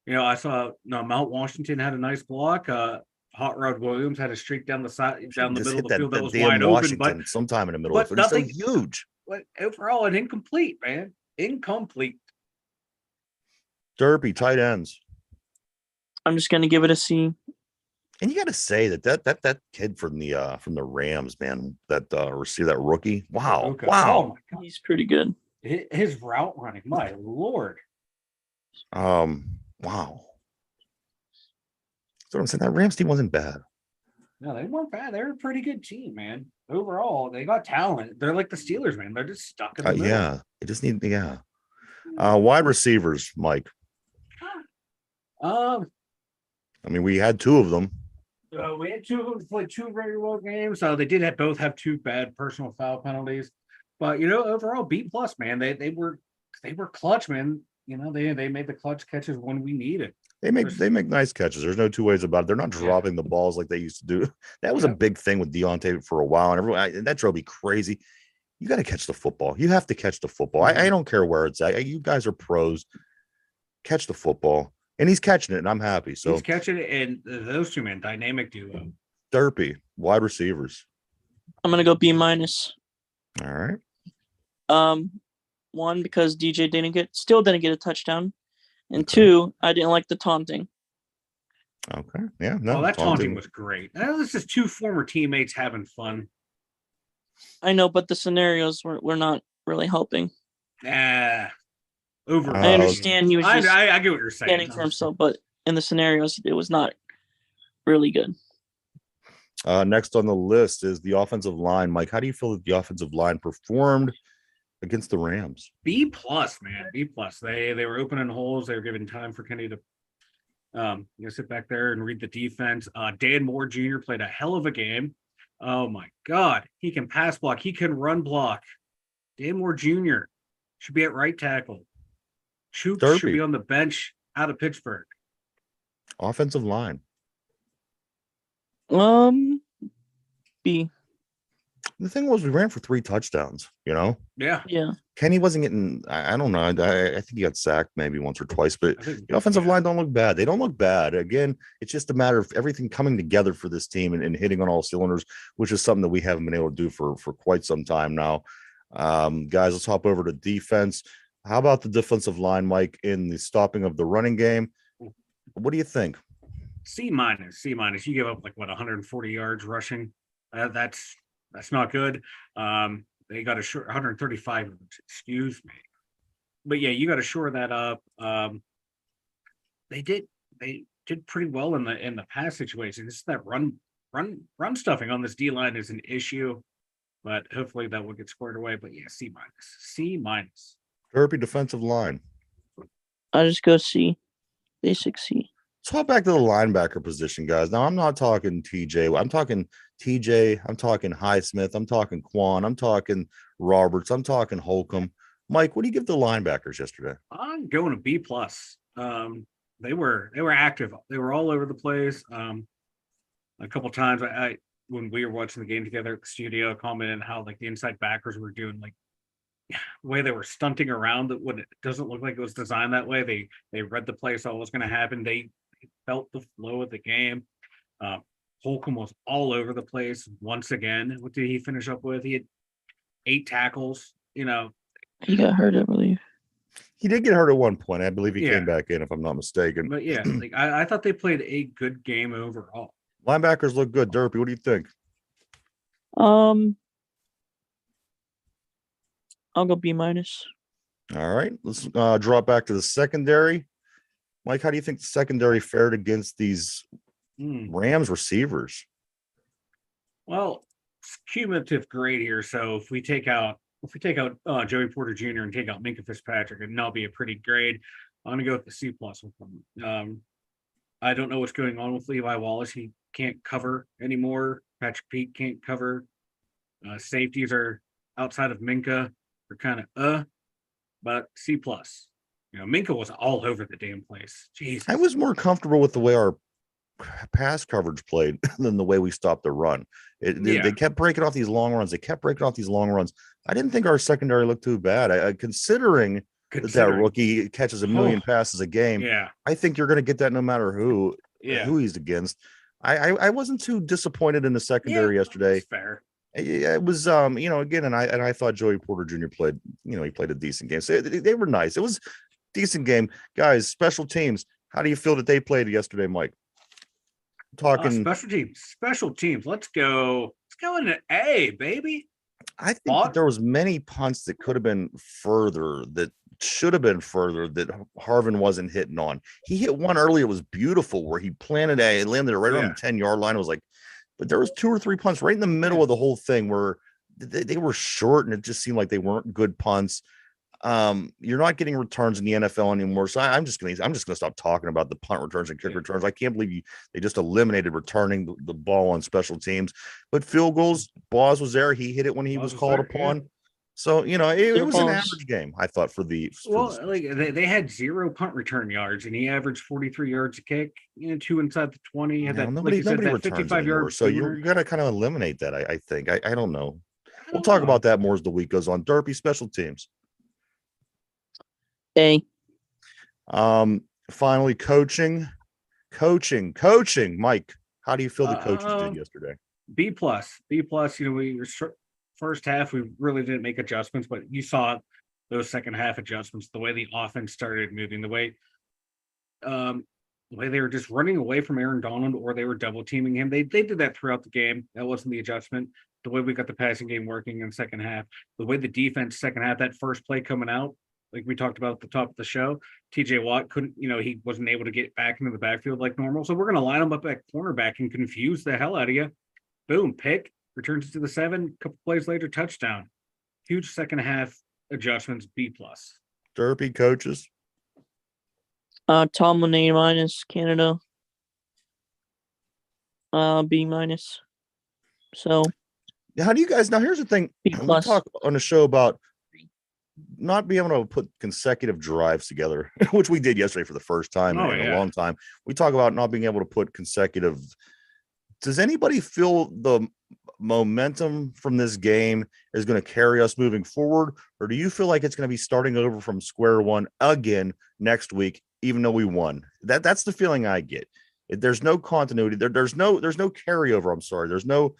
[SPEAKER 3] I saw Mount Washington had a nice block. Hot Rod Williams had a streak down the middle of the field that was wide open, but
[SPEAKER 2] sometime in the middle of it.
[SPEAKER 3] Nothing
[SPEAKER 2] so huge.
[SPEAKER 3] But overall, an incomplete, man. Incomplete.
[SPEAKER 2] Derpy, tight ends.
[SPEAKER 1] I'm just gonna give it a C.
[SPEAKER 2] And you got to say that kid from the Rams, man, that receiver, that rookie. Wow,
[SPEAKER 3] okay.
[SPEAKER 2] Wow,
[SPEAKER 3] oh my God.
[SPEAKER 1] He's pretty good.
[SPEAKER 3] His route running, my Lord.
[SPEAKER 2] Wow. So I'm saying that Rams team wasn't bad.
[SPEAKER 3] No, they weren't bad. They're a pretty good team, man. Overall, they got talent. They're like the Steelers, man. They're just stuck in the middle.
[SPEAKER 2] Yeah, it just need wide receivers, Mike.
[SPEAKER 3] I
[SPEAKER 2] mean, we had 2 of them.
[SPEAKER 3] We had 2 of them play 2 very well games. They did both have 2 bad personal foul penalties, but overall B plus, man. They were clutch, man. They made the clutch catches when we needed.
[SPEAKER 2] They make nice catches. There's no 2 ways about it. They're not dropping the balls like they used to do. That was a big thing with Deontay for a while, and everyone that drove me crazy. You got to catch the football. You have to catch the football. I don't care where it's at. You guys are pros. Catch the football. And he's catching it, and I'm happy. So
[SPEAKER 3] he's catching it, and those two, man, dynamic duo.
[SPEAKER 2] Derpy, wide receivers.
[SPEAKER 1] I'm gonna go B minus.
[SPEAKER 2] All right.
[SPEAKER 1] One, because DJ still didn't get a touchdown, and two, I didn't like the taunting.
[SPEAKER 2] Okay. Yeah. No,
[SPEAKER 3] That taunting was great. That was just two former teammates having fun.
[SPEAKER 1] I know, but the scenarios were not really helping.
[SPEAKER 3] Over.
[SPEAKER 1] I understand he was just
[SPEAKER 3] I get what you're saying.
[SPEAKER 1] standing for himself, but in the scenarios, it was not really good.
[SPEAKER 2] Next on the list is the offensive line. Mike, how do you feel that the offensive line performed against the Rams?
[SPEAKER 3] B plus, man. B plus. They were opening holes. They were giving time for Kenny to sit back there and read the defense. Dan Moore Jr. played a hell of a game. Oh my God. He can pass block. He can run block. Dan Moore Jr. should be at right tackle. Chooks should be on the bench out of Pittsburgh.
[SPEAKER 2] Offensive line.
[SPEAKER 1] B.
[SPEAKER 2] The thing was, we ran for 3 touchdowns,
[SPEAKER 3] Yeah.
[SPEAKER 1] Yeah.
[SPEAKER 2] Kenny wasn't getting, I don't know. I think he got sacked maybe once or twice, but the offensive line don't look bad. They don't look bad. Again, it's just a matter of everything coming together for this team and hitting on all cylinders, which is something that we haven't been able to do for quite some time now. Guys, let's hop over to defense. How about the defensive line, Mike, in the stopping of the running game? What do you think?
[SPEAKER 3] C minus. You give up 140 yards rushing. That's not good. They got a short 135 yards, excuse me. But yeah, you got to shore that up. They did pretty well in the pass situation. It's that run stuffing on this D line is an issue, but hopefully that will get squared away. But yeah, C minus.
[SPEAKER 2] Derpy defensive line.
[SPEAKER 1] I just go C. Basic C.
[SPEAKER 2] Let's hop back to the linebacker position, guys. Now, I'm not talking TJ. I'm talking TJ. I'm talking Highsmith. I'm talking Quan. I'm talking Roberts. I'm talking Holcomb. Mike, what do you give the linebackers yesterday?
[SPEAKER 3] I'm going to B plus. They were active. They were all over the place. A couple times I when we were watching the game together at the studio, commented how the inside backers were doing the way they were stunting around, that when it doesn't look like it was designed that way. They read the play, saw what was going to happen. They felt the flow of the game. Holcomb was all over the place once again. What did he finish up with? He had 8 tackles.
[SPEAKER 1] He got hurt, I believe.
[SPEAKER 2] He did get hurt at one point. I believe he came back in, if I'm not mistaken.
[SPEAKER 3] But yeah, I thought they played a good game overall.
[SPEAKER 2] Linebackers look good. Derpy, what do you think?
[SPEAKER 1] I'll go B minus.
[SPEAKER 2] All right, let's drop back to the secondary. Mike, how do you think the secondary fared against these Rams receivers?
[SPEAKER 3] Well, it's cumulative grade here. So if we take out Joey Porter Jr. and take out Minka Fitzpatrick, it'd not be a pretty grade. I'm gonna go with the C plus with them. I don't know what's going on with Levi Wallace. He can't cover anymore. Patrick Peake can't cover. Safeties are outside of Minka. They're kind of but C plus. Minka was all over the damn place. Jesus.
[SPEAKER 2] I was more comfortable with the way our pass coverage played than the way we stopped the run. They kept breaking off these long runs. I didn't think our secondary looked too bad. Considering that rookie catches a million passes a game.
[SPEAKER 3] Yeah,
[SPEAKER 2] I think you're going to get that no matter who he's against. I wasn't too disappointed in the secondary yesterday.
[SPEAKER 3] Fair.
[SPEAKER 2] It was again, and I thought Joey Porter Jr. played, he played a decent game. So they were nice. It was a decent game. Guys, special teams. How do you feel that they played yesterday, Mike? Talking
[SPEAKER 3] special teams. Let's go into A, baby.
[SPEAKER 2] I think that there was many punts that could have been further, that should have been further, that Harvin wasn't hitting on. He hit one early. It was beautiful where he planted and landed it right on the 10-yard line. It was but there was 2 or 3 punts right in the middle of the whole thing where they were short, and it just seemed like they weren't good punts. You're not getting returns in the NFL anymore. So I'm just gonna stop talking about the punt returns and kick returns. I can't believe they just eliminated returning the ball on special teams. But field goals, Boz was there. He hit it when he was called upon. Yeah. So it was an average game, I thought, for the.
[SPEAKER 3] They had 0 punt return yards, and he averaged 43 yards a kick. 2 inside the 20. Had that,
[SPEAKER 2] nobody returns
[SPEAKER 3] 55 yards.
[SPEAKER 2] So you're gonna kind of eliminate that. I think. I don't know. We'll talk about that more as the week goes on. Derpy, special teams.
[SPEAKER 1] A.
[SPEAKER 2] Finally, coaching. Mike, how do you feel the coaches did yesterday?
[SPEAKER 3] B plus. You know, first half we really didn't make adjustments, but you saw those second half adjustments. The way the offense started moving, the way they were just running away from Aaron Donald, or they were double teaming him. They did that throughout the game. That wasn't the adjustment. The way we got the passing game working in the second half, the way the defense second half, that first play coming out, like we talked about at the top of the show, TJ Watt couldn't, you know, he wasn't able to get back into the backfield like normal. So we're going to line him up at cornerback and confuse the hell out of you. Boom, pick, returns to the 7, couple plays later, touchdown. Huge second half adjustments, B plus.
[SPEAKER 2] Derpy, coaches.
[SPEAKER 1] Tomlin A minus, Canada B minus. So
[SPEAKER 2] How do you guys now? Here's the thing.
[SPEAKER 1] B
[SPEAKER 2] We
[SPEAKER 1] plus.
[SPEAKER 2] talk on the show about not being able to put consecutive drives together, which we did yesterday for the first time in a long time. We talk about not being able to put consecutive. Does anybody feel the momentum from this game is going to carry us moving forward, or do you feel like it's going to be starting over from square one again next week, even though we won? That's the feeling I get. There's no continuity. There's no carryover. I'm sorry. There's no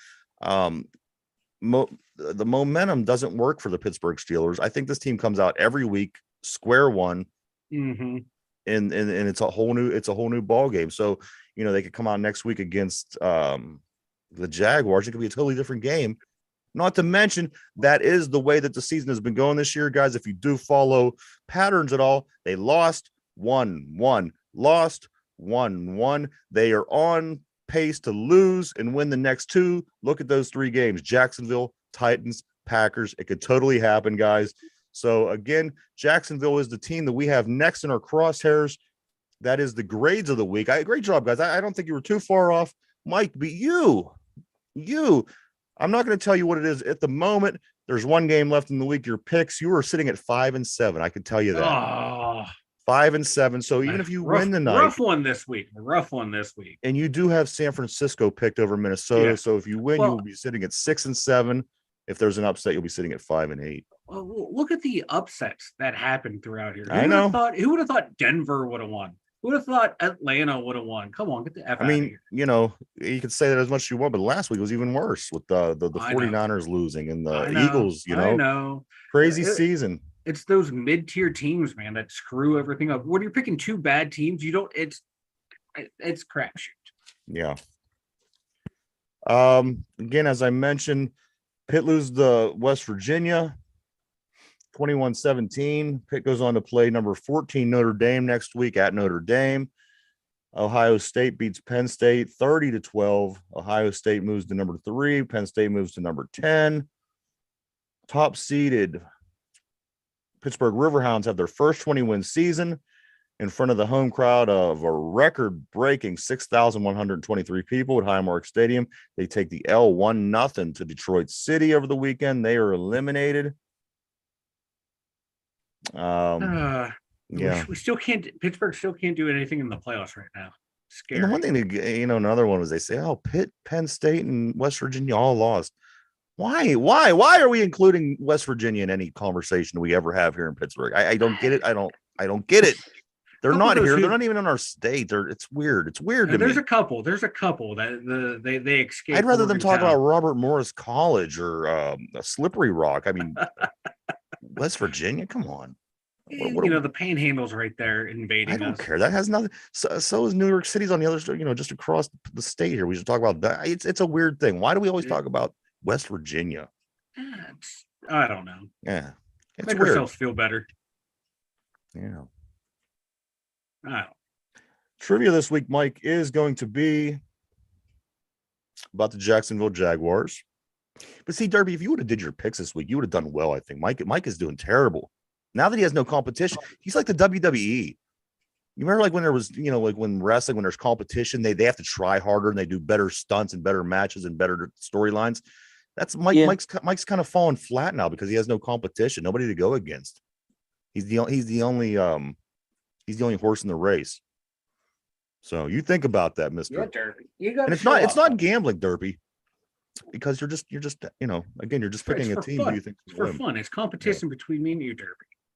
[SPEAKER 2] the momentum doesn't work for the Pittsburgh Steelers. I think this team comes out every week, square one,
[SPEAKER 3] Mm-hmm.
[SPEAKER 2] and it's a whole new ball game. So, you know, they could come out next week against the Jaguars. It could be a totally different game. Not to mention, that is the way that the season has been going this year, guys. If you do follow patterns at all, they lost 1-1, lost 1-1. They are on pace to lose and win the next 2. Look at those 3 games: Jacksonville, Titans, Packers. It could totally happen, guys. So again, Jacksonville is the team that we have next in our crosshairs. That is the grades of the week. Great job, guys. I don't think you were too far off, Mike. But you, I'm not going to tell you what it is at the moment. There's one game left in the week. Your picks, you were sitting at 5-7. I can tell you that.
[SPEAKER 3] Oh,
[SPEAKER 2] 5-7. So even if you win the night,
[SPEAKER 3] rough one this week.
[SPEAKER 2] and you do have San Francisco picked over Minnesota.
[SPEAKER 3] Yeah.
[SPEAKER 2] So if you win, you will be sitting at 6-7. If there's an upset, you'll be sitting at 5-8.
[SPEAKER 3] Well, look at the upsets that happened throughout here.
[SPEAKER 2] I know.
[SPEAKER 3] Who would have thought Denver would have won? Who would have thought Atlanta would have won? Come on, get the F out of here.
[SPEAKER 2] You know, you could say that as much as you want, but last week was even worse with the 49ers losing and the Eagles, you know.
[SPEAKER 3] I know.
[SPEAKER 2] Crazy season.
[SPEAKER 3] It's those mid-tier teams, man, that screw everything up. When you're picking 2 bad teams, it's crapshoot.
[SPEAKER 2] Yeah. Again, as I mentioned, Pitt loses the West Virginia 21-17. Pitt goes on to play number 14 Notre Dame next week at Notre Dame. Ohio State beats Penn State 30-12. Ohio State moves to number 3. Penn State moves to number 10. Top seeded Pittsburgh Riverhounds have their first 20-win season in front of the home crowd of a record-breaking 6,123 people at Highmark Stadium. They take the L 1-0 to Detroit City over the weekend. They are eliminated. Yeah.
[SPEAKER 3] We still can't. Pittsburgh still can't do anything in the playoffs right now. Scary.
[SPEAKER 2] And the one thing that, another one was they say, oh, Pitt, Penn State, and West Virginia all lost. Why are we including West Virginia in any conversation we ever have here in Pittsburgh? I don't get it. I don't get it. They're not here. They're not even in our state. It's weird. It's weird to me.
[SPEAKER 3] There's a couple that they escape.
[SPEAKER 2] I'd rather them talk about Robert Morris College or a Slippery Rock. I mean, West Virginia, come on.
[SPEAKER 3] The panhandle's right there invading us.
[SPEAKER 2] I don't care. That has nothing. So is New York City's on the other side, just across the state here. We should talk about that. It's a weird thing. Why do we always talk about West Virginia?
[SPEAKER 3] I don't know.
[SPEAKER 2] Yeah. It's
[SPEAKER 3] Make
[SPEAKER 2] weird.
[SPEAKER 3] ourselves feel better.
[SPEAKER 2] Yeah.
[SPEAKER 3] Oh.
[SPEAKER 2] Trivia this week, Mike, is going to be about the Jacksonville Jaguars. But see, Derby, if you would have did your picks this week, you would have done well, I think. Mike is doing terrible. Now that he has no competition, he's like the WWE. You remember, like when there was, like when wrestling, when there's competition, they have to try harder and they do better stunts and better matches and better storylines. That's Mike. Yeah. Mike's kind of falling flat now because he has no competition, nobody to go against. He's the only horse in the race. So you think about that, Mister.
[SPEAKER 3] Yeah, Derby. You got.
[SPEAKER 2] And it's not gambling, Derby. Because you're just again, you're just picking
[SPEAKER 3] It's
[SPEAKER 2] a
[SPEAKER 3] for
[SPEAKER 2] team
[SPEAKER 3] fun.
[SPEAKER 2] who you think
[SPEAKER 3] It's
[SPEAKER 2] will
[SPEAKER 3] for
[SPEAKER 2] win.
[SPEAKER 3] fun. It's competition between me and you, Derby.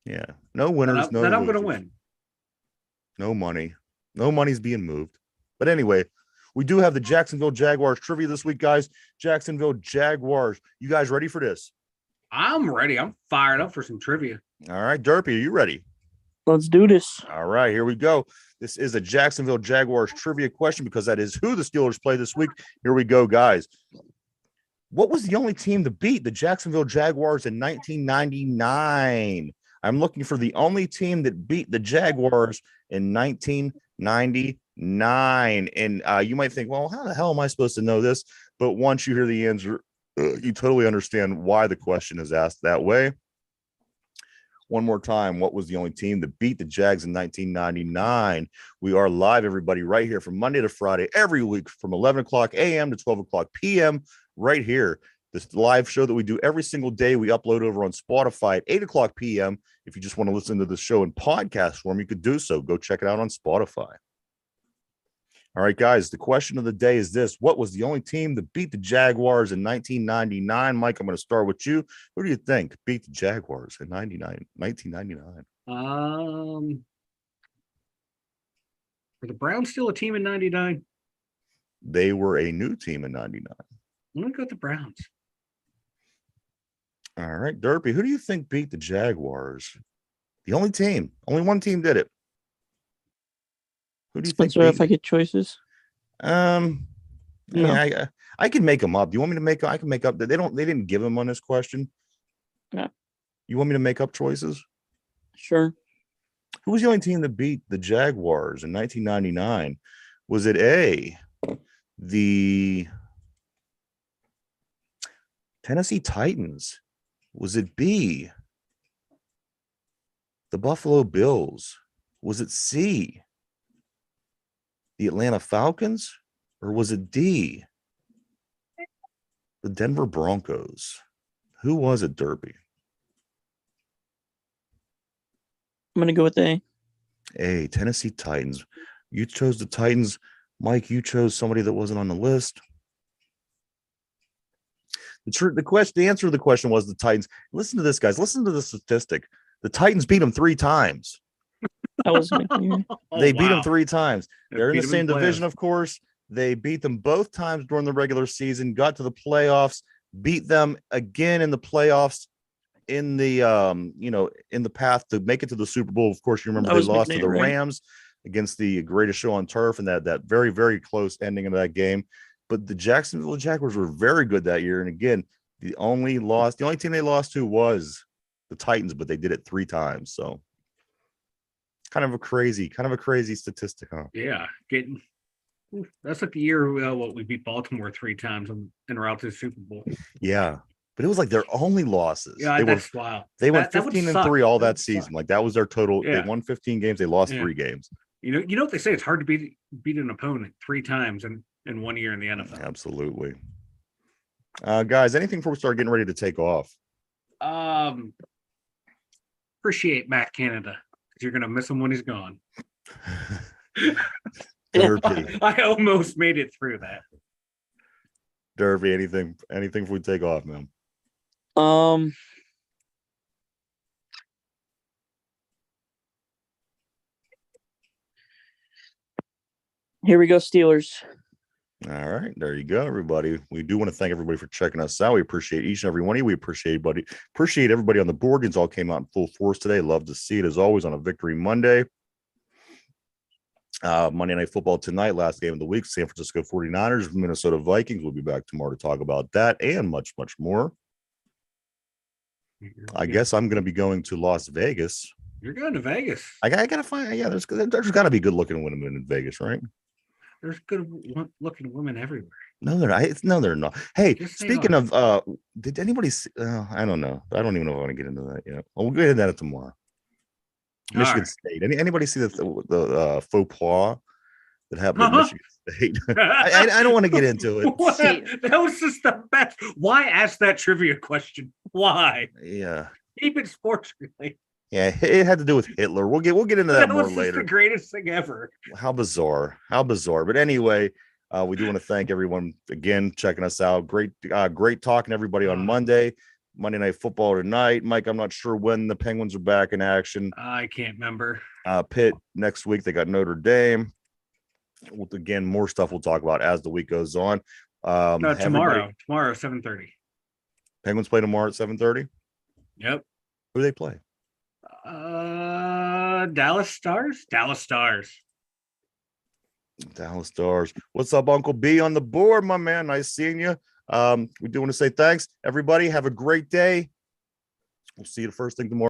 [SPEAKER 2] Yeah. No winners, no
[SPEAKER 3] that I'm going to
[SPEAKER 2] losers,
[SPEAKER 3] win.
[SPEAKER 2] no money. No money's being moved. But anyway, we do have the Jacksonville Jaguars trivia this week, guys. Jacksonville Jaguars. You guys ready for this?
[SPEAKER 3] I'm ready. I'm fired up for some trivia.
[SPEAKER 2] All right, Derpy, are you ready?
[SPEAKER 1] Let's do this.
[SPEAKER 2] All right, here we go. This is a Jacksonville Jaguars trivia question because that is who the Steelers play this week. Here we go, guys. What was the only team to beat the Jacksonville Jaguars in 1999? I'm looking for the only team that beat the Jaguars in 1999. And you might think, well, how the hell am I supposed to know this? But once you hear the answer, you totally understand why the question is asked that way. One more time, what was the only team that beat the Jags in 1999? We are live, everybody, right here from Monday to Friday, every week from 11 o'clock a.m. to 12 o'clock p.m. right here. This live show that we do every single day, we upload over on Spotify at 8 o'clock p.m. If you just want to listen to the show in podcast form, you could do so. Go check it out on Spotify. All right, guys, the question of the day is this. What was the only team that beat the Jaguars in 1999? Mike, I'm going to start with you. Who do you think beat the Jaguars in 1999?
[SPEAKER 3] Were the Browns still a team in 99?
[SPEAKER 2] They were a new team in 99.
[SPEAKER 3] I'm going to go with the Browns.
[SPEAKER 2] All right, Derpy, who do you think beat the Jaguars? The only team. Only one team did it. Who do you think?
[SPEAKER 1] Spencer, if I get choices.
[SPEAKER 2] No.
[SPEAKER 1] Yeah,
[SPEAKER 2] I can make them up. Do you want me to make? I can make up. They didn't give them on this question.
[SPEAKER 1] Yeah.
[SPEAKER 2] You want me to make up choices?
[SPEAKER 1] Sure.
[SPEAKER 2] Who was the only team that beat the Jaguars in 1999? Was it A, the Tennessee Titans? Was it B, the Buffalo Bills? Was it C, the Atlanta Falcons? Or was it D, the Denver Broncos? Who was it, Derby?
[SPEAKER 1] I'm going to go with A.
[SPEAKER 2] A, Tennessee Titans. You chose the Titans. Mike, you chose somebody that wasn't on the list. The answer to the question was the Titans. Listen to this, guys. Listen to the statistic. The Titans beat them 3 times.
[SPEAKER 1] That was McNear.
[SPEAKER 2] They beat them 3 times. They're in the
[SPEAKER 3] Beat 'em
[SPEAKER 2] same division,
[SPEAKER 3] playoffs.
[SPEAKER 2] of course. They beat them both times during the regular season, got to the playoffs, beat them again in the playoffs in the in the path to make it to the Super Bowl. Of course, you remember
[SPEAKER 1] That
[SPEAKER 2] they
[SPEAKER 1] was
[SPEAKER 2] lost to
[SPEAKER 1] McNair,
[SPEAKER 2] the
[SPEAKER 1] right?
[SPEAKER 2] Rams against the greatest show on turf, and that very, very close ending of that game. But the Jacksonville Jaguars were very good that year. And again, the only team they lost to was the Titans, but they did it 3 times. So kind of a crazy statistic, huh?
[SPEAKER 3] Yeah. That's like the year we beat Baltimore 3 times en route to the Super Bowl.
[SPEAKER 2] Yeah. But it was like their only losses.
[SPEAKER 3] Yeah, that's wild.
[SPEAKER 2] They went
[SPEAKER 3] That would
[SPEAKER 2] 15-3 all that
[SPEAKER 3] would
[SPEAKER 2] season.
[SPEAKER 3] suck.
[SPEAKER 2] Like that was their total.
[SPEAKER 3] Yeah.
[SPEAKER 2] They won 15 games. They lost
[SPEAKER 3] Yeah.
[SPEAKER 2] 3 games.
[SPEAKER 3] You know what they say? It's hard to beat an opponent 3 times in 1 year in the NFL.
[SPEAKER 2] Absolutely. Guys, anything before we start getting ready to take off?
[SPEAKER 3] Appreciate Matt Canada because you're gonna miss him when he's gone.
[SPEAKER 2] Derby,
[SPEAKER 3] I almost made it through that.
[SPEAKER 2] Derby, anything before we take off, man?
[SPEAKER 1] Here we go, Steelers.
[SPEAKER 2] All right, there you go, everybody. We do want to thank everybody for checking us out. We appreciate each and every one of you. We appreciate everybody on the board. All came out in full force today. Love to see it as always on a Victory Monday. Monday Night Football tonight, last game of the week, San Francisco 49ers, Minnesota Vikings. We'll be back tomorrow to talk about that and much, much more. I guess I'm going to be going to Las Vegas.
[SPEAKER 3] You're going to Vegas.
[SPEAKER 2] I got to find, there's got to be good looking women in Vegas, right?
[SPEAKER 3] There's good looking women everywhere.
[SPEAKER 2] No, they're not. No, they're not. Hey,
[SPEAKER 3] Yes, they
[SPEAKER 2] speaking
[SPEAKER 3] are.
[SPEAKER 2] of, did anybody see, I don't know. I don't even know if I want to get into that yet. Well, we'll get into that tomorrow. Michigan
[SPEAKER 3] right.
[SPEAKER 2] State. Anybody see the faux pas that happened at Michigan State? I don't want to get into it.
[SPEAKER 3] What? That was just the best. Why ask that trivia question? Why?
[SPEAKER 2] Yeah.
[SPEAKER 3] Keep it sports related.
[SPEAKER 2] Yeah, it had to do with Hitler. We'll get into that more
[SPEAKER 3] was just
[SPEAKER 2] later.
[SPEAKER 3] the greatest thing ever.
[SPEAKER 2] How bizarre. But anyway, We do want to thank everyone again checking us out. Great talking to everybody on Monday Night Football tonight. Mike, I'm not sure when the Penguins are back in action.
[SPEAKER 3] I can't remember.
[SPEAKER 2] Pitt next week. They got Notre Dame. Again, more stuff we'll talk about as the week goes on.
[SPEAKER 3] Tomorrow 7:30.
[SPEAKER 2] Penguins play tomorrow at 7:30.
[SPEAKER 3] Yep.
[SPEAKER 2] Who do they play?
[SPEAKER 3] Dallas Stars. Dallas Stars.
[SPEAKER 2] What's up, Uncle B on the board, my man? Nice seeing you. We do want to say thanks, everybody. Have a great day. We'll see you the first thing tomorrow.